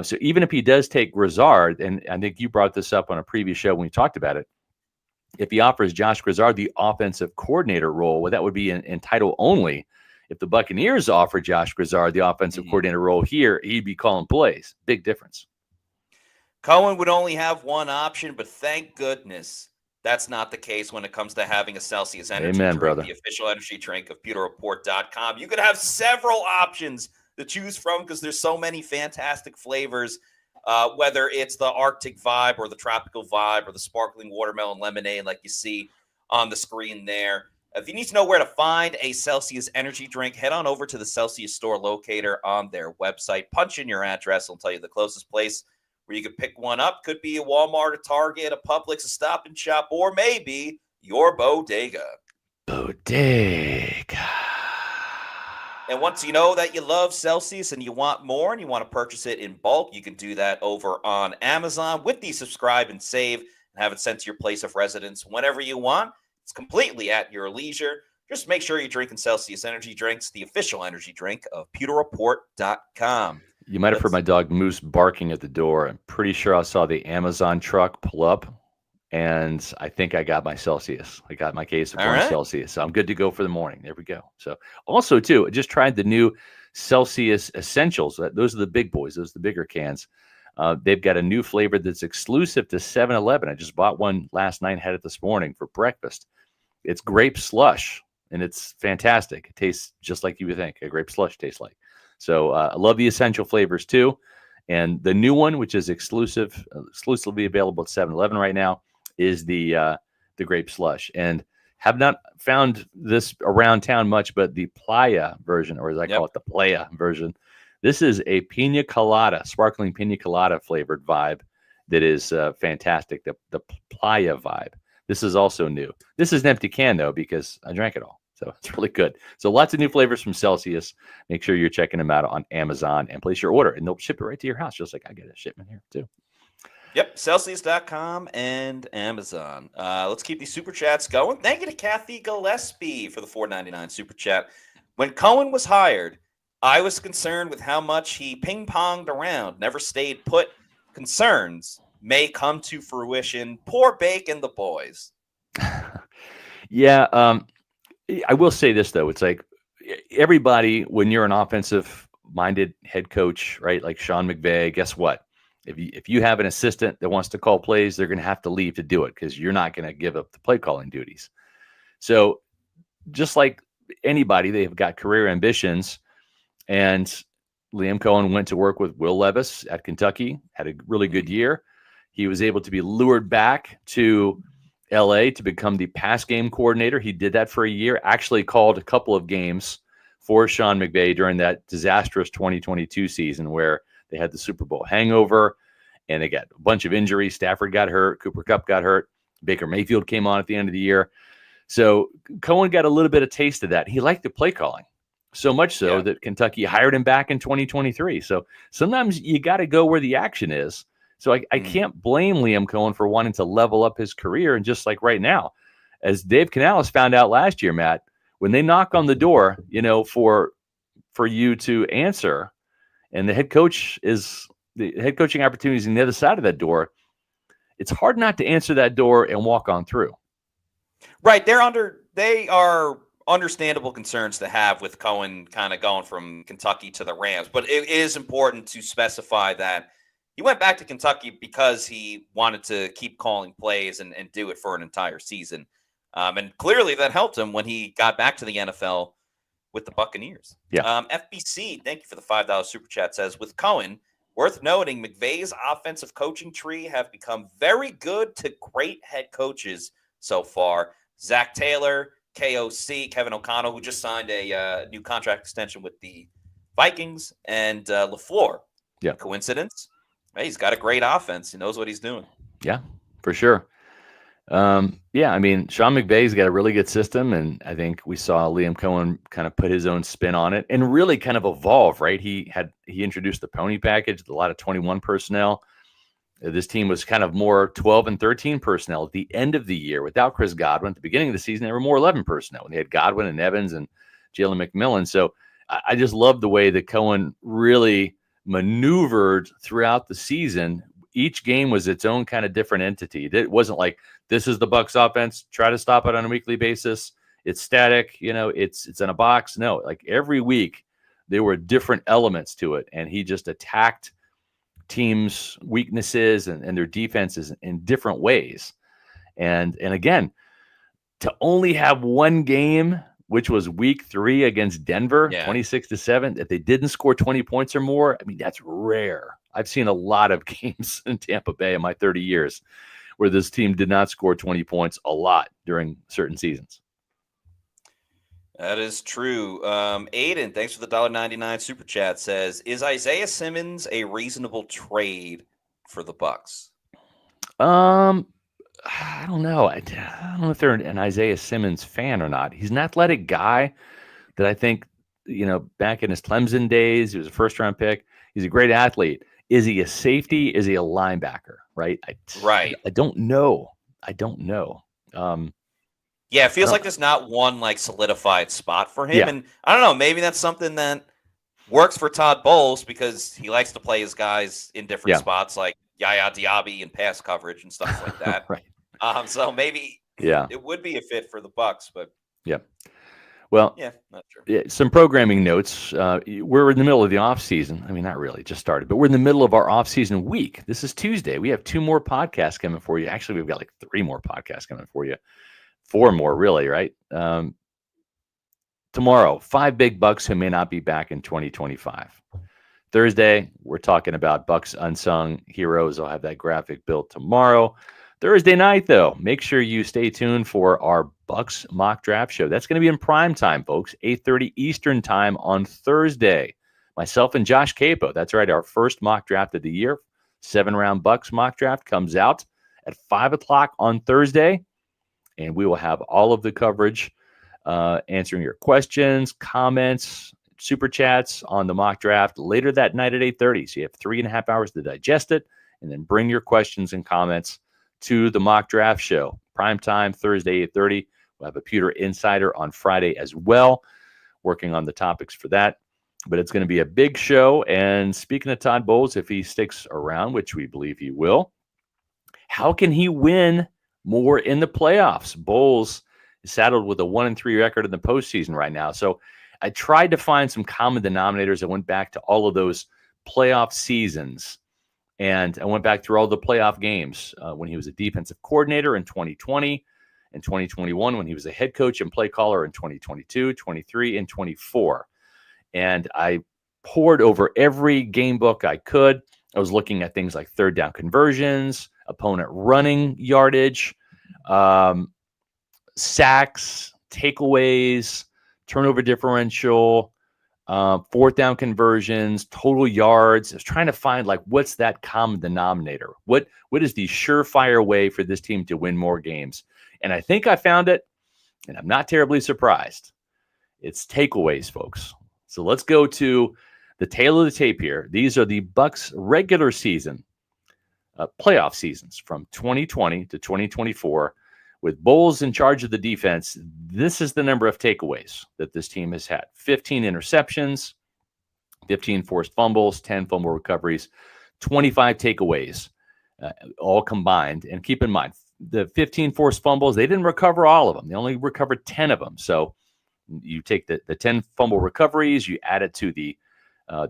So even if he does take Grizzard, and I think you brought this up on a previous show when we talked about it, if he offers Josh Grizzard the offensive coordinator role, well, that would be in title only. If the Buccaneers offer Josh Grizzard the offensive coordinator role here, he'd be calling plays. Big difference. Cohen would only have one option, but thank goodness that's not the case when it comes to having a Celsius energy drink, brother. The official energy drink of pewterreport.com. You could have several options to choose from because there's so many fantastic flavors, whether it's the Arctic vibe or the tropical vibe or the sparkling watermelon lemonade like you see on the screen there. If you need to know where to find a Celsius energy drink, head on over to the Celsius store locator on their website. Punch in your address. It'll tell you the closest place where you could pick one up. Could be a Walmart, a Target, a Publix, a Stop and Shop, or maybe your bodega. Bodega. And once you know that you love Celsius and you want more and you want to purchase it in bulk, you can do that over on Amazon with the subscribe and save and have it sent to your place of residence whenever you want. It's completely at your leisure. Just make sure you're drinking Celsius energy drinks, the official energy drink of pewterreport.com. You might have heard my dog Moose barking at the door. I'm pretty sure I saw the Amazon truck pull up, and I think I got my Celsius. I got my case of Celsius, so I'm good to go for the morning. There we go. So also, too, I just tried the new Celsius Essentials. Those are the big boys. Those are the bigger cans. They've got a new flavor that's exclusive to 7-Eleven. I just bought one last night, had it this morning for breakfast. It's grape slush, and it's fantastic. It tastes just like you would think a grape slush tastes like. So I love the essential flavors too. And the new one, which is exclusively available at 7-Eleven right now, is the grape slush. And have not found this around town much, but the Playa version, or as I call it, the Playa version. This is a pina colada, sparkling pina colada flavored vibe. that is fantastic. The playa vibe. This is also new. This is an empty can though because I drank it all, so it's really good. So lots of new flavors from Celsius. Make sure you're checking them out on Amazon and place your order, and they'll ship it right to your house, just like I get a shipment here too. Yep, Celsius.com and Amazon. Let's keep these super chats going. Thank you to Kathy Gillespie for the $4.99 super chat. When Cohen was hired, I was concerned with how much he ping-ponged around, never stayed put. Concerns may come to fruition. Poor Bake and the boys. Yeah, I will say this, though. It's like everybody, when you're an offensive-minded head coach, right, like Sean McVay, guess what? If you have an assistant that wants to call plays, they're going to have to leave to do it because you're not going to give up the play calling duties. So just like anybody, they've got career ambitions. And Liam Cohen went to work with Will Levis at Kentucky, had a really good year. He was able to be lured back to LA to become the pass game coordinator. He did that for a year, actually called a couple of games for Sean McVay during that disastrous 2022 season where they had the Super Bowl hangover and they got a bunch of injuries. Stafford got hurt. Cooper Kupp got hurt. Baker Mayfield came on at the end of the year. So Cohen got a little bit of taste of that. He liked the play calling so much so that Kentucky hired him back in 2023. So sometimes you got to go where the action is. So I can't blame Liam Cohen for wanting to level up his career. And just like right now, as Dave Canales found out last year, Matt, when they knock on the door, for you to answer, and the head coaching opportunities on the other side of that door, it's hard not to answer that door and walk on through. Right. They are understandable concerns to have with Cohen kind of going from Kentucky to the Rams. But it is important to specify that he went back to Kentucky because he wanted to keep calling plays and do it for an entire season. And clearly that helped him when he got back to the NFL with the Buccaneers. Yeah. FBC, thank you for the $5 super chat, says, with Cohen, worth noting, McVay's offensive coaching tree have become very good to great head coaches so far. Zach Taylor, KOC, Kevin O'Connell, who just signed a new contract extension with the Vikings, and LaFleur. Yeah. Coincidence? Hey, he's got a great offense. He knows what he's doing. Yeah, for sure. I mean, Sean McVay's got a really good system, and I think we saw Liam Cohen kind of put his own spin on it and really kind of evolve, right? He introduced the pony package, a lot of 21 personnel. This team was kind of more 12 and 13 personnel at the end of the year without Chris Godwin. At the beginning of the season, they were more 11 personnel, and they had Godwin and Evans and Jalen McMillan. So I just love the way that Cohen really maneuvered throughout the season. Each game was its own kind of different entity. It wasn't like, this is the Bucs offense, try to stop it on a weekly basis. It's static, it's in a box. No, like every week there were different elements to it. And he just attacked teams' weaknesses and their defenses in different ways. And again, to only have one game, which was week 3 against Denver, 26-7, that they didn't score 20 points or more. I mean, that's rare. I've seen a lot of games in Tampa Bay in my 30 years where this team did not score 20 points a lot during certain seasons. That is true. Aiden, thanks for the $1.99 super chat, says, is Isaiah Simmons a reasonable trade for the Bucs? I don't know. I don't know if they're an Isaiah Simmons fan or not. He's an athletic guy that I think, back in his Clemson days, he was a first-round pick. He's a great athlete. Is he a safety? Is he a linebacker? Right. I don't know. Yeah, it feels like there's not one solidified spot for him. Yeah. And I don't know, maybe that's something that works for Todd Bowles because he likes to play his guys in different spots, like Yaya Diaby and pass coverage and stuff like that. Right. So maybe it would be a fit for the Bucs, but well, not sure. Some programming notes. We're in the middle of the off season. I mean, not really, just started, but we're in the middle of our off season week. This is Tuesday. We have 2 more podcasts coming for you. Actually, we've got 3 more podcasts coming for you. 4 more, really, right? Tomorrow, 5 big Bucs who may not be back in 2025. Thursday, we're talking about Bucs unsung heroes. I'll have that graphic built tomorrow. Thursday night, though, make sure you stay tuned for our Bucs mock draft show. That's going to be in prime time, folks, 8:30 Eastern time on Thursday. Myself and Josh Capo. That's right, our first mock draft of the year. 7-round Bucs mock draft comes out at 5 o'clock on Thursday, and we will have all of the coverage answering your questions, comments, super chats on the mock draft later that night at 8:30. So you have 3.5 hours to digest it, and then bring your questions and comments to the mock draft show. Prime time, Thursday, 8:30. We'll have a Pewter Insider on Friday as well, working on the topics for that. But it's going to be a big show. And speaking of Todd Bowles, if he sticks around, which we believe he will, how can he win more in the playoffs? Bowles is saddled with a 1-3 record in the postseason right now. So I tried to find some common denominators. I went back to all of those playoff seasons, and I went back through all the playoff games when he was a defensive coordinator in 2020 and 2021, when he was a head coach and play caller in 2022, 23, and 24. And I poured over every game book I could. I was looking at things like third down conversions, opponent running yardage, sacks, takeaways, turnover differential, fourth down conversions, total yards. I was trying to find, like, what's that common denominator? What is the surefire way for this team to win more games? And I think I found it, and I'm not terribly surprised. It's takeaways, folks. So let's go to the tail of the tape here. These are the Bucs regular season playoff seasons from 2020 to 2024. With Bowles in charge of the defense, this is the number of takeaways that this team has had. 15 interceptions, 15 forced fumbles, 10 fumble recoveries, 25 takeaways, all combined. And keep in mind, the 15 forced fumbles, they didn't recover all of them. They only recovered 10 of them. So you take the 10 fumble recoveries, you add it to the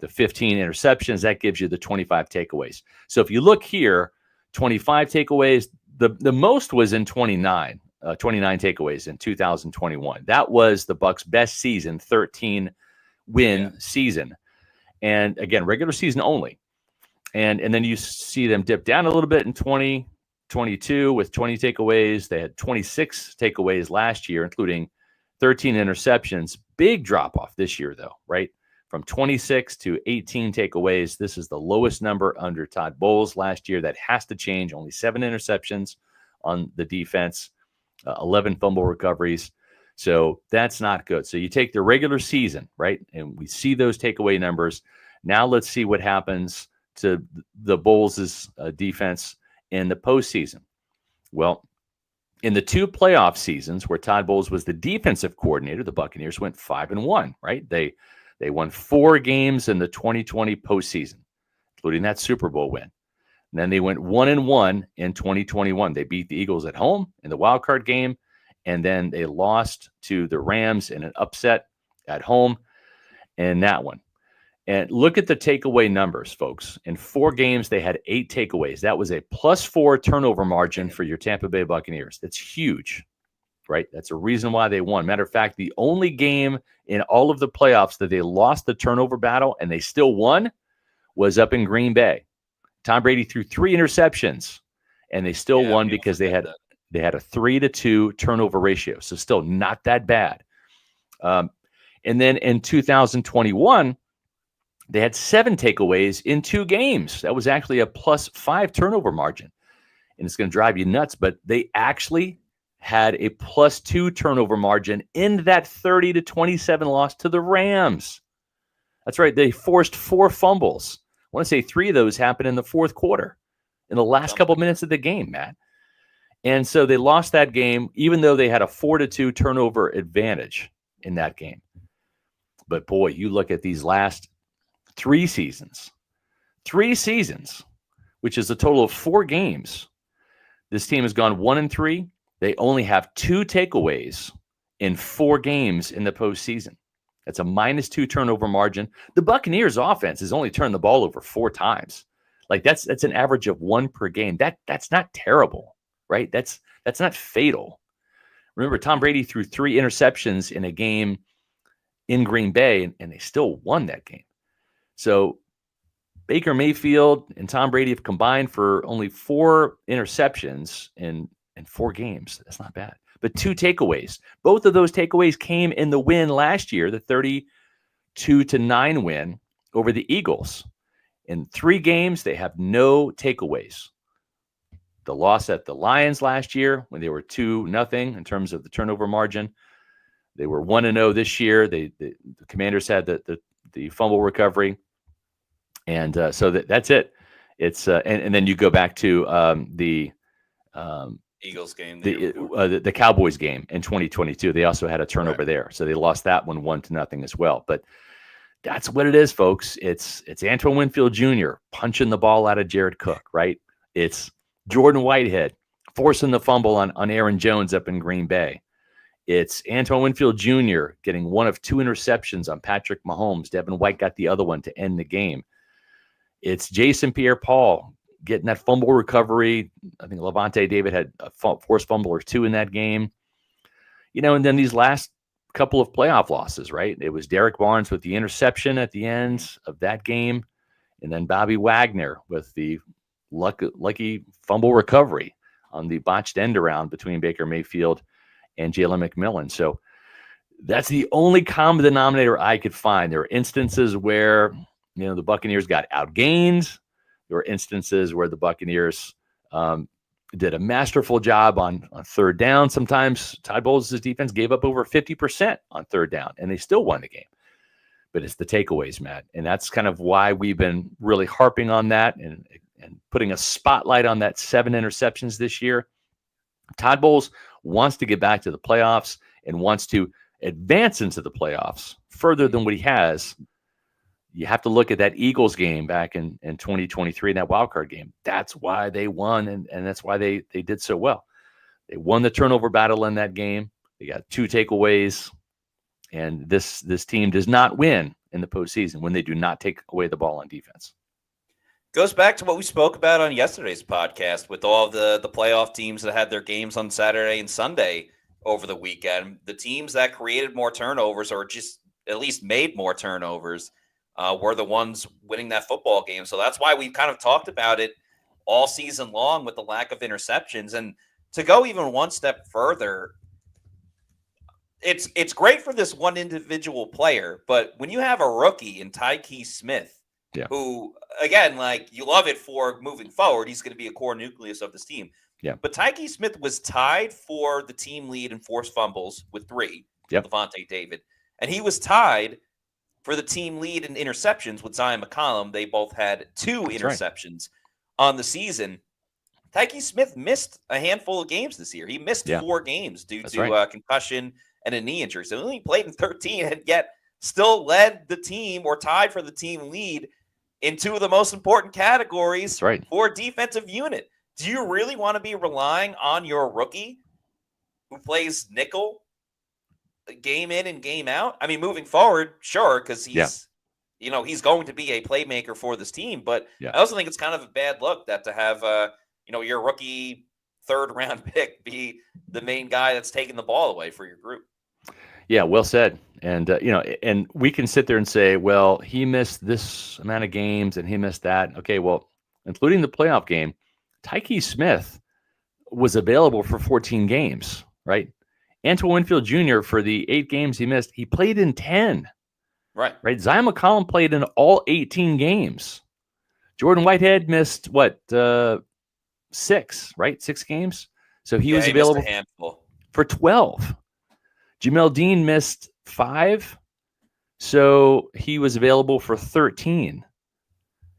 15 interceptions, that gives you the 25 takeaways. So if you look here, 25 takeaways, the most was in 29 takeaways in 2021. That was the Bucs' best season, 13-win season. And again, regular season only. And then you see them dip down a little bit in 2022 with 20 takeaways. They had 26 takeaways last year, including 13 interceptions. Big drop-off this year, though, right? From 26 to 18 takeaways. This is the lowest number under Todd Bowles last year. That has to change. Only 7 interceptions on the defense, 11 fumble recoveries. So that's not good. So you take the regular season, right? And we see those takeaway numbers. Now let's see what happens to the Bowles' defense in the postseason. Well, in the 2 playoff seasons where Todd Bowles was the defensive coordinator, the Buccaneers went 5-1, right? They won 4 games in the 2020 postseason, including that Super Bowl win. And then they went 1-1 in 2021. They beat the Eagles at home in the wild card game, and then they lost to the Rams in an upset at home in that one. And look at the takeaway numbers, folks. In 4 games, they had 8 takeaways. That was a +4 turnover margin for your Tampa Bay Buccaneers. That's huge, right? That's a reason why they won. Matter of fact, the only game in all of the playoffs that they lost the turnover battle and they still won was up in Green Bay. Tom Brady threw 3 interceptions, and they still won because they had a 3-2 turnover ratio. So still not that bad. And then in 2021, they had 7 takeaways in 2 games. That was actually a +5 turnover margin. And it's going to drive you nuts, but they actually had a +2 turnover margin in that 30-27 loss to the Rams. That's right. They forced 4 fumbles. I want to say 3 of those happened in the fourth quarter, in the last couple minutes of the game, Matt. And so they lost that game, even though they had a 4-2 turnover advantage in that game. But boy, you look at these last 3 seasons, which is a total of 4 games. This team has gone 1-3. They only have 2 takeaways in 4 games in the postseason. That's a -2 turnover margin. The Buccaneers offense has only turned the ball over 4 times. Like that's an average of 1 per game. That's not terrible, right? That's not fatal. Remember, Tom Brady threw 3 interceptions in a game in Green Bay, and they still won that game. So Baker Mayfield and Tom Brady have combined for only 4 interceptions in 4 games. That's not bad. But 2 takeaways. Both of those takeaways came in the win last year, the 32-9 win over the Eagles. In 3 games, they have no takeaways. The loss at the Lions last year when they were 2-0 in terms of the turnover margin. They were 1-0 this year. The Commanders had the fumble recovery. And so that's it. It's and then you go back to the Eagles game, the Cowboys game in 2022. They also had a turnover there, so they lost that one 1-0 as well. But that's what it is, folks. It's Antoine Winfield Jr. punching the ball out of Jared Cook, right? It's Jordan Whitehead forcing the fumble on Aaron Jones up in Green Bay. It's Antoine Winfield Jr. getting one of 2 interceptions on Patrick Mahomes. Devin White got the other one to end the game. It's Jason Pierre-Paul getting that fumble recovery. I think Levante David had a forced fumble or 2 in that game. And then these last couple of playoff losses, right? It was Derek Barnes with the interception at the end of that game, and then Bobby Wagner with the lucky fumble recovery on the botched end around between Baker Mayfield and Jalen McMillan. So that's the only common denominator I could find. There are instances where the Buccaneers got outgained. There were instances where the Buccaneers did a masterful job on third down. Sometimes Todd Bowles' defense gave up over 50% on third down, and they still won the game. But it's the takeaways, Matt. And that's kind of why we've been really harping on that and putting a spotlight on that 7 interceptions this year. Todd Bowles wants to get back to the playoffs and wants to advance into the playoffs further than what he has. You have to look at that Eagles game back in 2023, that wildcard game. That's why they won, and that's why they did so well. They won the turnover battle in that game. They got 2 takeaways, and this team does not win in the postseason when they do not take away the ball on defense. Goes back to what we spoke about on yesterday's podcast with all the playoff teams that had their games on Saturday and Sunday over the weekend. The teams that created more turnovers or just at least made more turnovers were the ones winning that football game. So that's why we've kind of talked about it all season long with the lack of interceptions. And to go even one step further, it's great for this one individual player, but when you have a rookie in Tyke Smith, who, again, you love it for moving forward, he's going to be a core nucleus of this team. Yeah. But Tyke Smith was tied for the team lead in forced fumbles with 3, Levante David. And he was tied for the team lead in interceptions with Zion McCollum. They both had 2 interceptions on the season. Tyke Smith missed a handful of games this year. He missed 4 games due to concussion and a knee injury. So he only played in 13 and yet still led the team or tied for the team lead in 2 of the most important categories for a defensive unit. Do you really want to be relying on your rookie who plays nickel game in and game out? I mean, moving forward, sure, because he's he's going to be a playmaker for this team. But I also think it's kind of a bad look that to have your rookie 3rd round pick be the main guy that's taking the ball away for your group. Yeah, well said. And and we can sit there and say, well, he missed this amount of games and he missed that. Okay, well, including the playoff game, Tyke Smith was available for 14 games, right? Antoine Winfield Jr., for the 8 games he missed, he played in 10. Right. Zion McCollum played in all 18 games. Jordan Whitehead missed, 6, right? 6 games. So he was available for 12. Jamel Dean missed 5. So he was available for 13.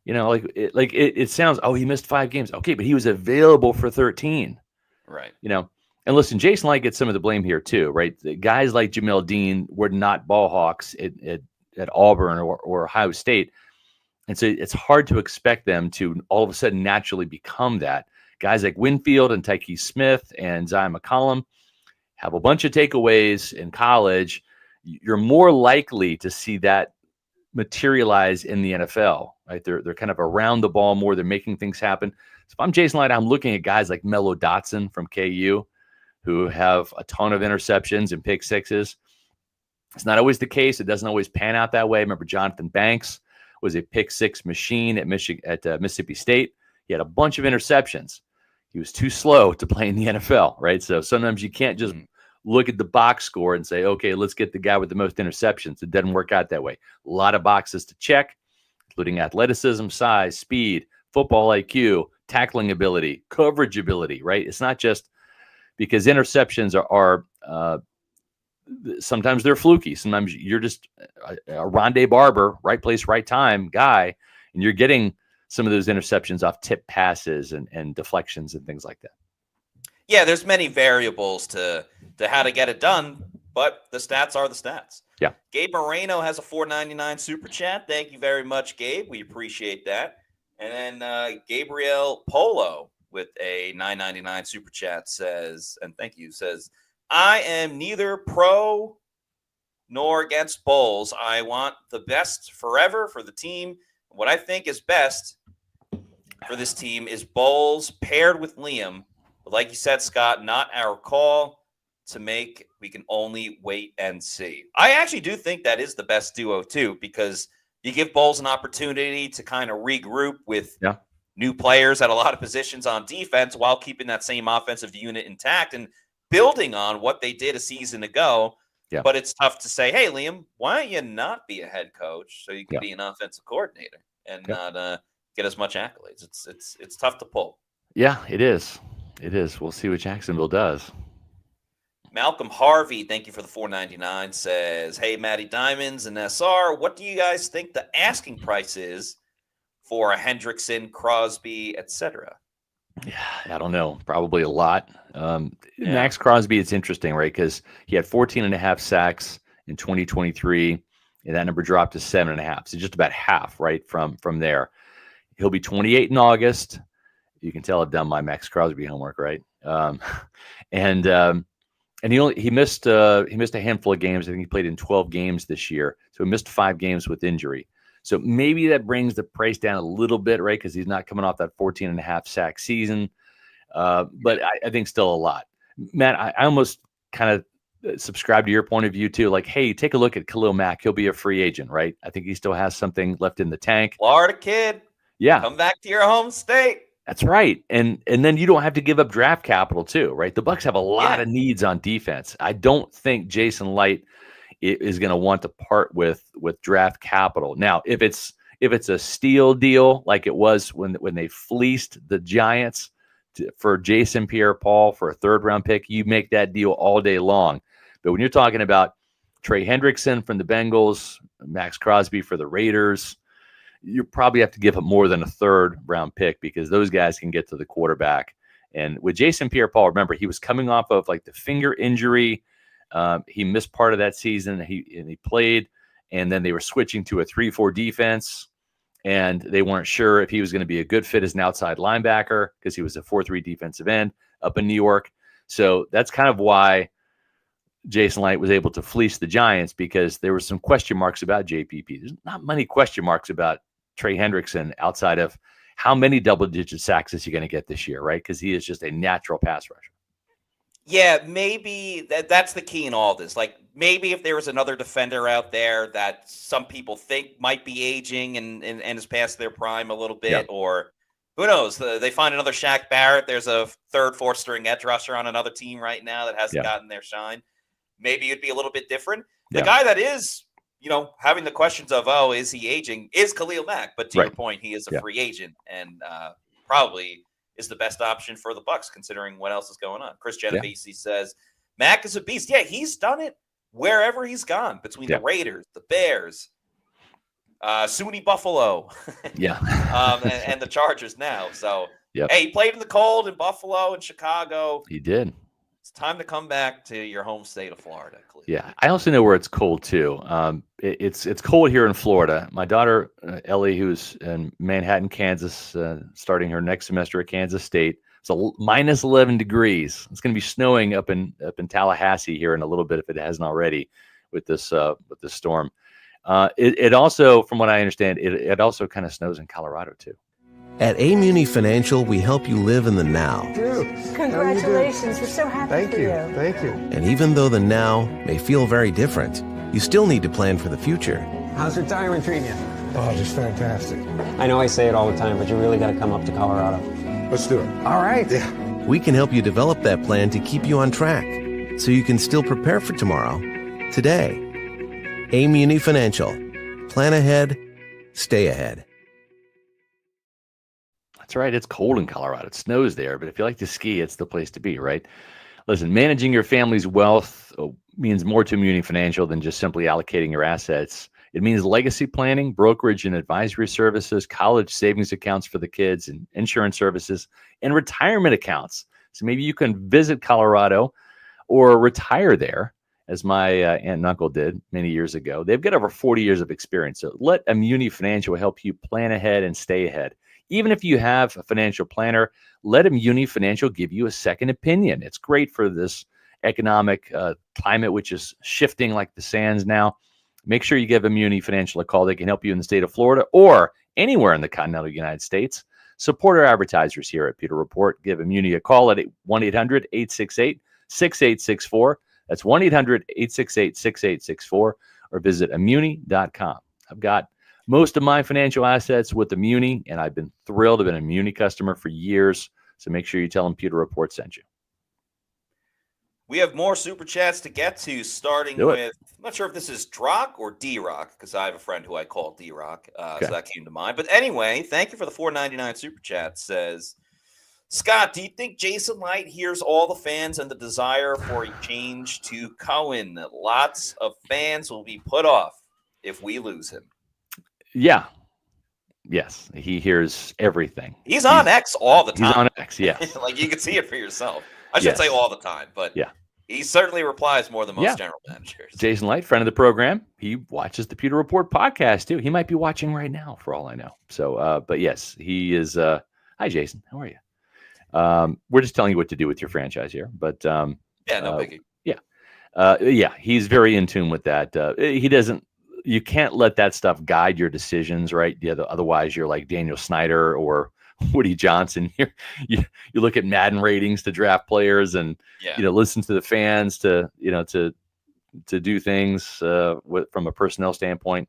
It sounds, he missed 5 games. Okay, but he was available for 13. Right. And listen, Jason Light gets some of the blame here too, right? The guys like Jamel Dean were not ball hawks at Auburn or Ohio State. And so it's hard to expect them to all of a sudden naturally become that. Guys like Winfield and Tyke Smith and Zion McCollum have a bunch of takeaways in college. You're more likely to see that materialize in the NFL, right? They're kind of around the ball more. They're making things happen. So if I'm Jason Light, I'm looking at guys like Mello Dotson from KU, who have a ton of interceptions and pick sixes. It's not always the case. It doesn't always pan out that way. Remember, Jonathan Banks was a pick 6 machine at Mississippi State. He had a bunch of interceptions. He was too slow to play in the NFL, right? So sometimes you can't just look at the box score and say, okay, let's get the guy with the most interceptions. It doesn't work out that way. A lot of boxes to check. including athleticism, size, speed, football IQ, tackling ability, coverage ability, right? It's not just because interceptions are sometimes they're fluky. Sometimes you're just a Rondé Barber, right place, right time guy, and you're getting some of those interceptions off tip passes and deflections and things like that. Yeah, there's many variables to how to get it done, but the stats are the stats. Yeah. Gabe Moreno has a $4.99 super chat. Thank you very much, Gabe. We appreciate that. And then Gabriel Polo with a $9.99 super chat says, I am neither pro nor against Bowles. I want the best forever for the team. What I think is best for this team is Bowles paired with Liam. But like you said, Scott, not our call to make. We can only wait and see. I actually do think that is the best duo, too, because you give Bowles an opportunity to kind of regroup with new players at a lot of positions on defense while keeping that same offensive unit intact and building on what they did a season ago. Yeah. But it's tough to say, hey, Liam, why don't you not be a head coach so you can be an offensive coordinator and not get as much accolades? It's tough to pull. Yeah, it is. It is. We'll see what Jacksonville does. Malcolm Harvey, thank you for the $4.99, says, hey, Matty Diamonds and SR, what do you guys think the asking price is for a Hendrickson, Crosby, etc.? Yeah, I don't know. Probably a lot. Max Crosby, it's interesting, right? Because he had 14.5 sacks in 2023, and that number dropped to 7.5. So just about half, right, from there. He'll be 28 in August. You can tell I've done my Max Crosby homework, right? And he missed a handful of games. I think he played in 12 games this year, so he missed 5 games with injury. So maybe that brings the price down a little bit, right? Because he's not coming off that 14.5 sack season. But I think still a lot. Matt, I almost kind of subscribe to your point of view too. Like, hey, take a look at Khalil Mack. He'll be a free agent, right? I think he still has something left in the tank. Florida kid. Yeah. Come back to your home state. That's right. And then you don't have to give up draft capital too, right? The Bucs have a lot of needs on defense. I don't think Jason Light is going to want to part with draft capital. Now, if it's a steal deal like it was when they fleeced the Giants for Jason Pierre-Paul for a 3rd-round pick, you make that deal all day long. But when you're talking about Trey Hendrickson from the Bengals, Max Crosby for the Raiders, you probably have to give up more than a 3rd-round pick because those guys can get to the quarterback. And with Jason Pierre-Paul, remember, he was coming off of like the finger injury. He missed part of that season. He played, and then they were switching to a 3-4 defense, and they weren't sure if he was going to be a good fit as an outside linebacker because he was a 4-3 defensive end up in New York. So that's kind of why Jason Light was able to fleece the Giants, because there were some question marks about JPP. There's not many question marks about Trey Hendrickson outside of how many double-digit sacks is he going to get this year, right? Because he is just a natural pass rusher. Yeah, maybe that's the key in all this. Like, maybe if there was another defender out there that some people think might be aging and is past their prime a little bit, or who knows, they find another Shaq Barrett. There's a 3rd, 4th string edge rusher on another team right now that hasn't gotten their shine. Maybe it'd be a little bit different. The guy that is, having the questions of, is he aging, is Khalil Mack. But to your point, he is a free agent and probably is the best option for the Bucs considering what else is going on. Chris Genovese says, Mack is a beast. Yeah, he's done it wherever he's gone, between the Raiders, the Bears, SUNY Buffalo, and the Chargers now. So, hey, he played in the cold in Buffalo and Chicago. He did. It's time to come back to your home state of Florida, Cleveland. Yeah, I also know where it's cold too. It's cold here in Florida. My daughter Ellie, who's in Manhattan, Kansas, starting her next semester at Kansas State. It's minus 11 degrees. It's going to be snowing up in Tallahassee here in a little bit if it hasn't already with this storm. It also, from what I understand, it also kind of snows in Colorado too. At A-Muni Financial, we help you live in the now. Dude, congratulations. We're so happy for you. Thank you. And even though the now may feel very different, you still need to plan for the future. How's retirement treating you? Oh, just fantastic. I know I say it all the time, but you really got to come up to Colorado. Let's do it. All right. Yeah. We can help you develop that plan to keep you on track so you can still prepare for tomorrow, today. A-Muni Financial. Plan ahead, Stay ahead. That's right. It's cold in Colorado. It snows there, but if you like to ski, it's the place to be, right? Listen, managing your family's wealth means more to Muni Financial than just simply allocating your assets. It means legacy planning, brokerage and advisory services, college savings accounts for the kids, and insurance services, and retirement accounts. So maybe you can visit Colorado or retire there, as my aunt and uncle did many years ago. They've got over 40 years of experience. So let Muni Financial help you plan ahead and stay ahead. Even if you have a financial planner, let Muni Financial give you a second opinion. It's great for this economic climate, which is shifting like the sands now. Make sure you give Muni Financial a call. They can help you in the state of Florida or anywhere in the continental United States. Support our advertisers here at Pewter Report. Give Muni a call at 1-800-868-6864. That's 1-800-868-6864, or visit Muni.com. I've got most of my financial assets with the Muni, and I've been thrilled. I've been a Muni customer for years. So make sure you tell them Pewter Report sent you. We have more super chats to get to, starting with, I'm not sure if this is Drock or D-Rock, because I have a friend who I call D-Rock, so that came to mind. But anyway, thank you for the $4.99 super chat. Says, Scott, do you think Jason Light hears all the fans and the desire for a change to Cohen? Lots of fans will be put off if we lose him. Yeah. Yes. He hears everything. He's on X all the time. He's on X, yes. Like, you can see it for yourself. I should say all the time, but he certainly replies more than most general managers. Jason Light, friend of the program, he watches the Pewter Report podcast too. He might be watching right now for all I know. So, but yes, he is. Hi, Jason. How are you? We're just telling you what to do with your franchise here, but no biggie. He's very in tune with that. He doesn't. You can't let that stuff guide your decisions, right? Yeah, otherwise you're like Daniel Snyder or Woody Johnson. You look at Madden ratings to draft players, and listen to the fans to do things from a personnel standpoint.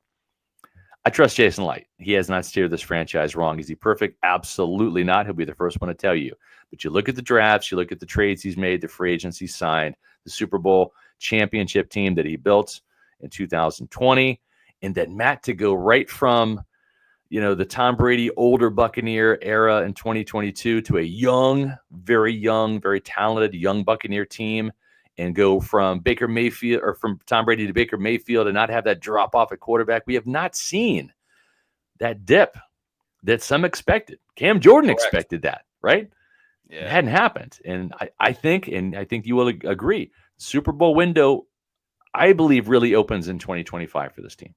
I trust Jason Light. He has not steered this franchise wrong. Is he perfect? Absolutely not. He'll be the first one to tell you. But you look at the drafts, you look at the trades he's made, the free agents he signed, the Super Bowl championship team that he built in 2020, and then Matt to go right from, the Tom Brady older Buccaneer era in 2022 to a young, very talented young Buccaneer team, and go from Baker Mayfield or from Tom Brady to Baker Mayfield and not have that drop off at quarterback. We have not seen that dip that some expected. Cam Jordan expected that, right? Yeah. It hadn't happened. And I think you will agree, Super Bowl window, I believe, really opens in 2025 for this team.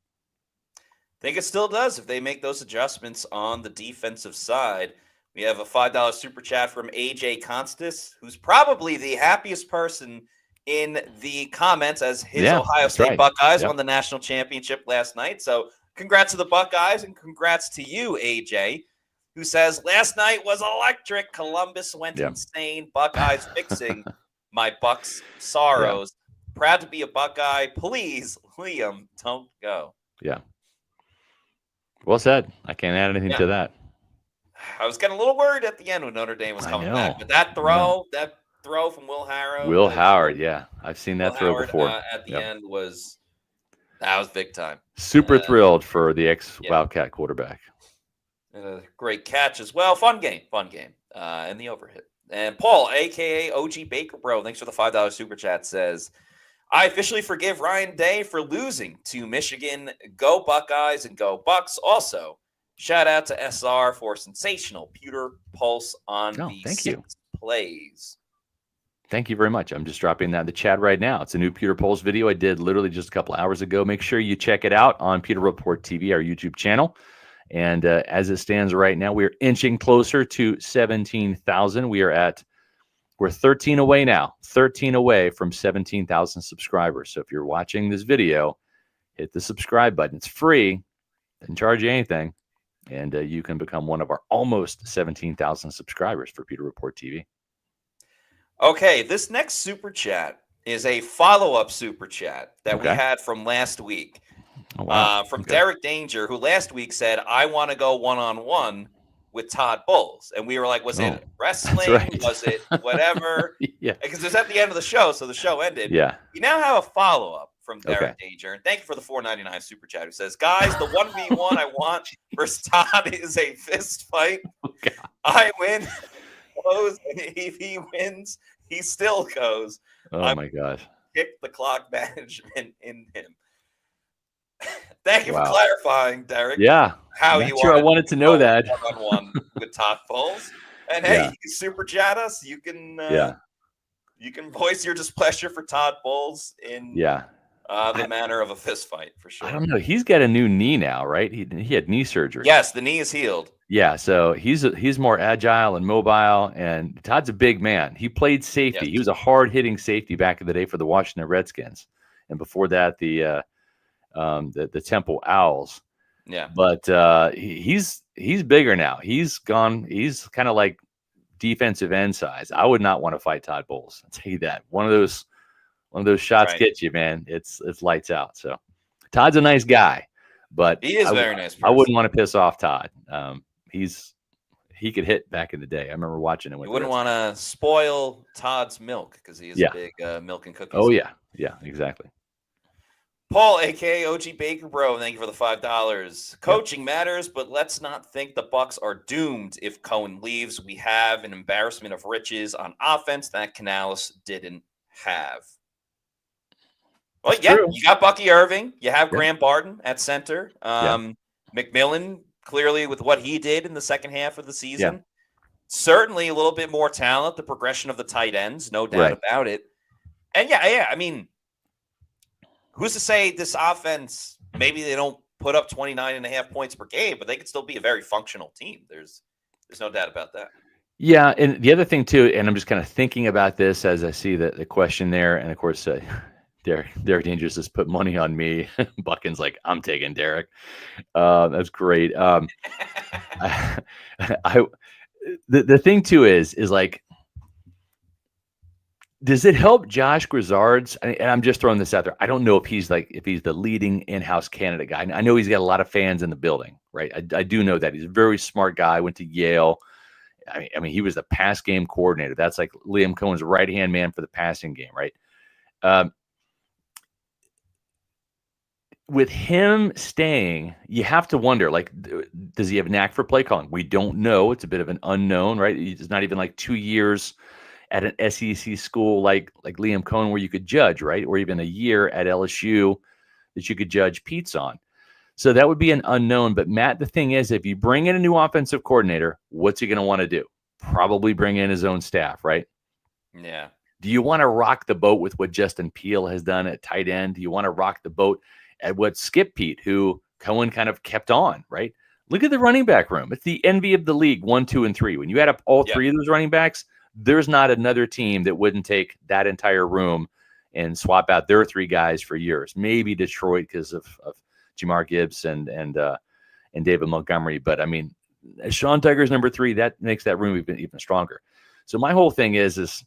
I think it still does if they make those adjustments on the defensive side. We have a $5 super chat from AJ Constas, who's probably the happiest person in the comments, as his Ohio State Buckeyes won the national championship last night. So congrats to the Buckeyes, and congrats to you, AJ, who says, last night was electric. Columbus went insane. Buckeyes fixing my Bucs sorrows. Proud to be a Buckeye. Please, Liam, don't go. Yeah. Well said. I can't add anything to that. I was getting a little worried at the end when Notre Dame was coming back. But that throw from Will Howard. Will Howard, I've seen that throw before. At the end was big time. Super thrilled for the ex-Wildcat quarterback. Great catch as well. Fun game. And the overhit. And Paul, a.k.a. OG Baker Bro, thanks for the $5 super chat, says, I officially forgive Ryan Day for losing to Michigan. Go Buckeyes and go Bucs. Also, shout out to SR for sensational Pewter Pulse on the 6 plays. Thank you very much. I'm just dropping that in the chat right now. It's a new Pewter Pulse video I did literally just a couple hours ago. Make sure you check it out on Pewter Report TV, our YouTube channel. And as it stands right now, we're inching closer to 17,000. We're 13 away now, 13 away from 17,000 subscribers. So if you're watching this video, hit the subscribe button. It's free. Doesn't charge you anything. And you can become one of our almost 17,000 subscribers for Pewter Report TV. Okay, this next super chat is a follow-up super chat that we had from last week. Oh, wow. From Derek Danger, who last week said, I want to go one-on-one with Todd Bowles. And we were like, was it wrestling? Right. Was it whatever? Yeah. Because it was at the end of the show, so the show ended. Yeah. We now have a follow-up from Derek Danger. And thank you for the $4.99 super chat, who says, guys, the 1v1 I want versus Todd is a fist fight. I win, goes, and if he wins, he still goes. Oh, my gosh. Kick the clock management in him. Thank you for clarifying, Derek. Yeah. How Not you sure are. I wanted to know that. One-on-one with Todd Bowles. And hey, you can super chat us. You can you can voice your displeasure for Todd Bowles in the manner of a fist fight, for sure. I don't know. He's got a new knee now, right? He had knee surgery. Yes, the knee is healed. Yeah, so he's more agile and mobile, and Todd's a big man. He played safety. Yes. He was a hard-hitting safety back in the day for the Washington Redskins, and before that, the Temple Owls. Yeah, but he's bigger now. He's gone. He's kind of like defensive end size. I would not want to fight Todd Bowles. I'll tell you that. One of those shots gets you, man. It's lights out. So Todd's a nice guy, but he is very nice. I wouldn't want to piss off Todd. He could hit back in the day. I remember watching it. You wouldn't want to spoil Todd's milk because he is a big milk and cookies. Oh yeah, exactly. Paul, aka OG Baker Bro, thank you for the $5. Coaching matters, but let's not think the Bucs are doomed if Cohen leaves. We have an embarrassment of riches on offense that Canales didn't have. Well, true. You got Bucky Irving. You have Graham Barton at center. McMillan, clearly with what he did in the second half of the season. Certainly a little bit more talent, the progression of the tight ends, no doubt about it. And I mean, who's to say this offense, maybe they don't put up 29.5 points per game, but they could still be a very functional team. There's no doubt about that. Yeah, and the other thing too, and I'm just kind of thinking about this as I see the question there, and of course, Derek Dangerous has put money on me. Buckin's like, I'm taking Derek. That's great. The thing too is like, does it help Josh Grizzard's? And I'm just throwing this out there. I don't know if he's the leading in-house candidate guy. I know he's got a lot of fans in the building, right? I do know that he's a very smart guy. Went to Yale. I mean, he was the pass game coordinator. That's like Liam Cohen's right-hand man for the passing game, right? With him staying, you have to wonder, like, does he have a knack for play calling? We don't know. It's a bit of an unknown, right? It's not even like 2 years at an SEC school like Liam Cohen where you could judge, right? Or even a year at LSU that you could judge Pete's on. So that would be an unknown. But Matt, the thing is, if you bring in a new offensive coordinator, what's he going to want to do? Probably bring in his own staff, right? Yeah. Do you want to rock the boat with what Justin Peele has done at tight end? Do you want to rock the boat at what Skip Pete, who Cohen kind of kept on, right? Look at the running back room. It's the envy of the league, 1, 2, and 3. When you add up all three of those running backs, there's not another team that wouldn't take that entire room and swap out their 3 guys for years. Maybe Detroit because of Jamar Gibbs and David Montgomery. But I mean, Sean Tiger's number 3, that makes that room even stronger. So my whole thing is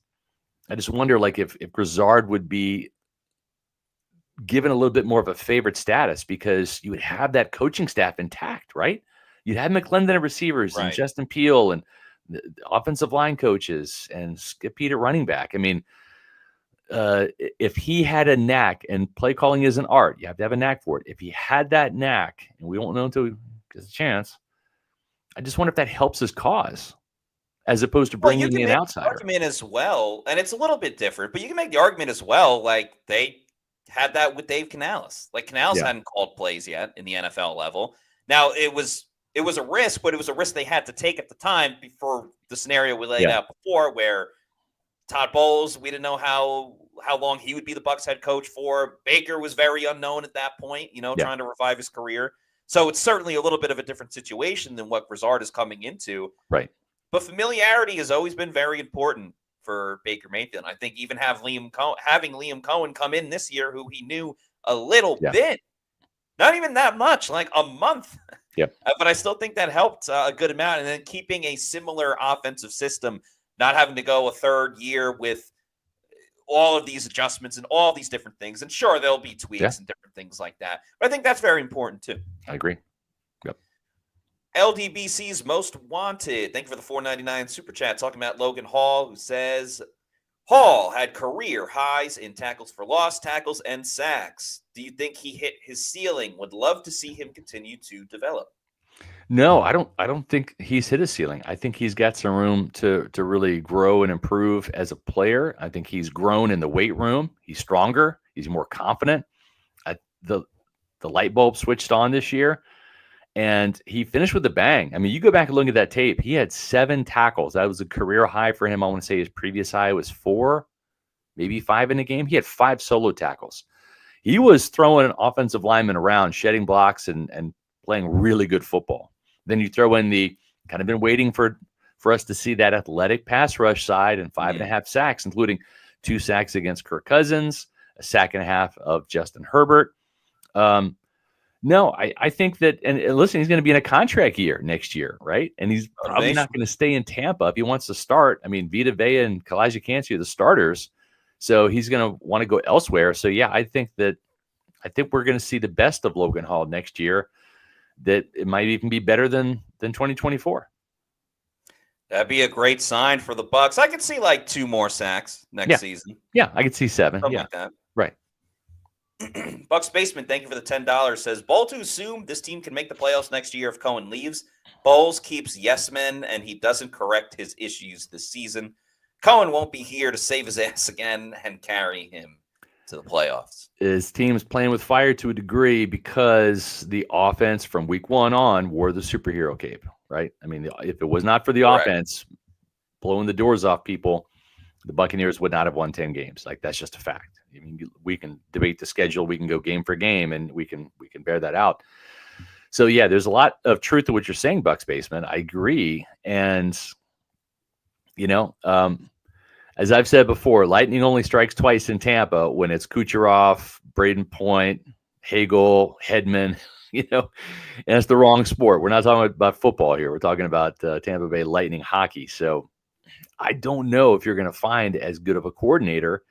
I just wonder, like, if Grizzard would be given a little bit more of a favorite status because you would have that coaching staff intact, right? You'd have McClendon at receivers and Justin Peele and the offensive line coaches and Skip Pete at running back. I mean, if he had a knack, and play calling is an art, you have to have a knack for it. If he had that knack, and we won't know until he gets a chance, I just wonder if that helps his cause as opposed to bringing in an outsider. Argument as well, and it's a little bit different, but you can make the argument as well. Like they had that with Dave Canales. Like Canales hadn't called plays yet in the NFL level. Now it was a risk, but it was a risk they had to take at the time before the scenario we laid out before, where Todd Bowles, we didn't know how long he would be the Bucs head coach for. Baker was very unknown at that point, trying to revive his career. So it's certainly a little bit of a different situation than what Grizzard is coming into. Right. But familiarity has always been very important for Baker Mayfield. I think even having Liam Cohen come in this year, who he knew a little bit, not even that much, like a month. Yep. But I still think that helped a good amount. And then keeping a similar offensive system, not having to go a third year with all of these adjustments and all these different things. And sure, there'll be tweaks and different things like that. But I think that's very important too. I agree. Yep. LDBC's Most Wanted. Thank you for the $4.99 super chat. Talking about Logan Hall, who says, Hall had career highs in tackles for loss, tackles, and sacks. Do you think he hit his ceiling? Would love to see him continue to develop. No, I don't. I don't think he's hit his ceiling. I think he's got some room to really grow and improve as a player. I think he's grown in the weight room. He's stronger. He's more confident. The light bulb switched on this year, and he finished with a bang. I mean, you go back and look at that tape. He had 7 tackles. That was a career high for him. I want to say his previous high was 4, maybe 5 in a game. He had 5 solo tackles. He was throwing offensive linemen around, shedding blocks, and playing really good football. Then you throw in the kind of been waiting for us to see that athletic pass rush side and 5.5 sacks, including 2 sacks against Kirk Cousins, a sack and a half of Justin Herbert. No, I think that, and listen, he's going to be in a contract year next year, right? And he's probably not going to stay in Tampa if he wants to start. I mean, Vita Vea and Kalijah Kancey are the starters, so he's going to want to go elsewhere. So yeah, I think we're going to see the best of Logan Hall next year. That it might even be better than 2024. That'd be a great sign for the Bucs. I could see like 2 more sacks next season. Yeah, I could see 7. Something like that. Right. Bucs Basement, thank you for the $10. Says, Bowl to assume this team can make the playoffs next year if Cohen leaves. Bowles keeps yes men, and he doesn't correct his issues this season. Cohen won't be here to save his ass again and carry him to the playoffs. His team's playing with fire to a degree because the offense from week 1 on wore the superhero cape, right? I mean, if it was not for the offense blowing the doors off people, the Buccaneers would not have won 10 games. Like, that's just a fact. I mean, we can debate the schedule. We can go game for game, and we can bear that out. So, yeah, there's a lot of truth to what you're saying, Bucs Basement. I agree. And, as I've said before, lightning only strikes twice in Tampa when it's Kucherov, Braden Point, Hagel, Hedman, and it's the wrong sport. We're not talking about football here. We're talking about Tampa Bay Lightning hockey. So I don't know if you're going to find as good of a coordinator,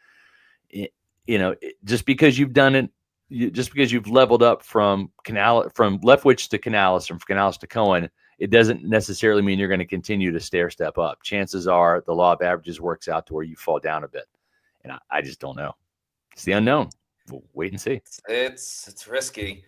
just because you've done it, just because you've leveled up from Leftwich to Canales, from Canales to Cohen, it doesn't necessarily mean you're going to continue to step up. Chances are the law of averages works out to where you fall down a bit. And I just don't know. It's the unknown. We'll wait and see. It's risky.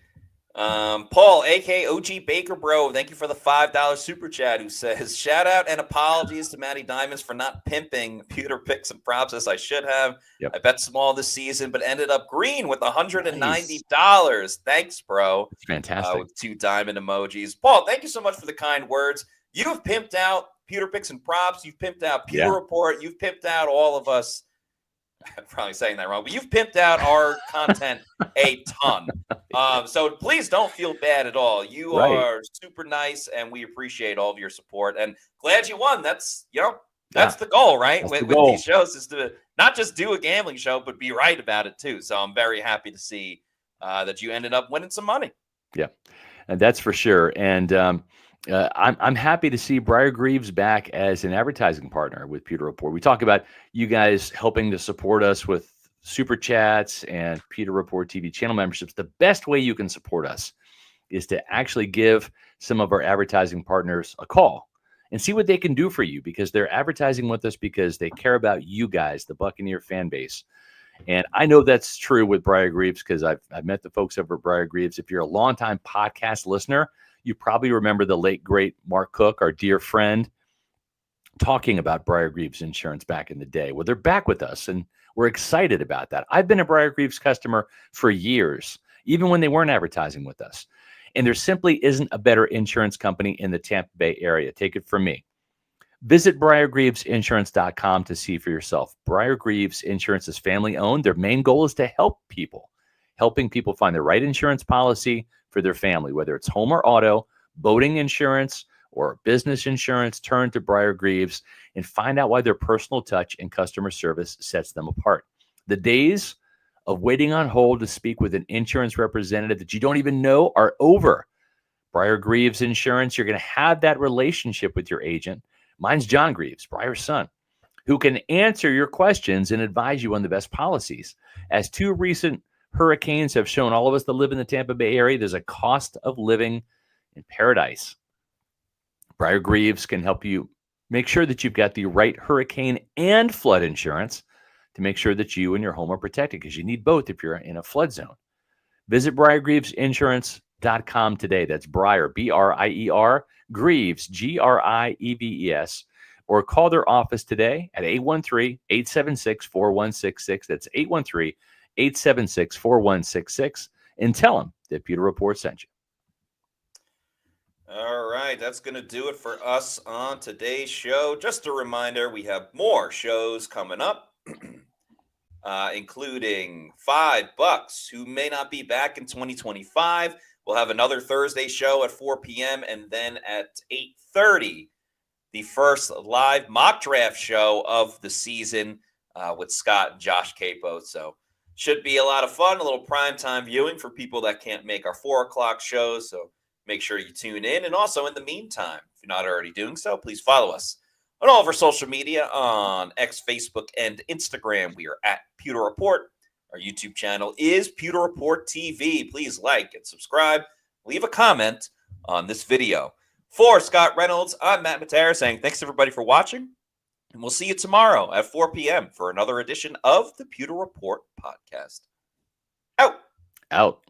Paul, a.k.a. OG Baker Bro, thank you for the $5 super chat, who says, shout out and apologies to Matty Diamonds for not pimping pewter picks and props as I should have. Yep. I bet small this season, but ended up green with $190. Nice. Thanks, bro. It's fantastic. With 2 diamond emojis. Paul, thank you so much for the kind words. You have pimped out pewter picks and props. You've pimped out Pewter Report. You've pimped out all of us. I'm probably saying that wrong, but you've pimped out our content a ton. So please don't feel bad at all. You are super nice, and we appreciate all of your support. And glad you won. That's the goal, right? With these shows is to not just do a gambling show, but be right about it too. So I'm very happy to see that you ended up winning some money. Yeah, and that's for sure. And I'm happy to see Briar Greaves back as an advertising partner with Pewter Report. We talk about you guys helping to support us with super chats and Pewter Report TV channel memberships. The best way you can support us is to actually give some of our advertising partners a call and see what they can do for you, because they're advertising with us because they care about you guys, the Buccaneer fan base. And I know that's true with Briar Greaves because I've met the folks over at Briar Greaves. If you're a longtime podcast listener, you probably remember the late, great Mark Cook, our dear friend, talking about Briar Greaves Insurance back in the day. Well, they're back with us, and we're excited about that. I've been a Briar Greaves customer for years, even when they weren't advertising with us. And there simply isn't a better insurance company in the Tampa Bay area. Take it from me. Visit BriarGreavesInsurance.com to see for yourself. Briar Greaves Insurance is family-owned. Their main goal is to help people, helping people find the right insurance policy for their family, whether it's home or auto, boating insurance, or business insurance. Turn to Briar Greaves and find out why their personal touch and customer service sets them apart. The days of waiting on hold to speak with an insurance representative that you don't even know are over. Briar Greaves Insurance, you're going to have that relationship with your agent. Mine's John Greaves, Briar's son, who can answer your questions and advise you on the best policies. As 2 recent hurricanes have shown all of us that live in the Tampa Bay area, there's a cost of living in paradise. Briar Greaves can help you make sure that you've got the right hurricane and flood insurance. to make sure that you and your home are protected, because you need both if you're in a flood zone. Visit BriarGreavesInsurance.com today. That's Briar, B-R-I-E-R, Greaves, G-R-I-E-V-E-S, or call their office today at 813-876-4166. That's 813-876-4166, and tell them that Pewter Report sent you. All right, that's going to do it for us on today's show. Just a reminder, we have more shows coming up, including 5 Bucs, who may not be back in 2025. We'll have another Thursday show at 4 p.m. and then at 8:30, the first live mock draft show of the season with Scott and Josh Capo. So should be a lot of fun, a little primetime viewing for people that can't make our 4 o'clock shows. So make sure you tune in. And also, in the meantime, if you're not already doing so, please follow us on all of our social media on X, Facebook, and Instagram. We are at Pewter Report. Our YouTube channel is Pewter Report TV. Please like and subscribe. Leave a comment on this video. For Scott Reynolds, I'm Matt Matera saying thanks, everybody, for watching. And we'll see you tomorrow at 4 p.m. for another edition of the Pewter Report podcast. Out.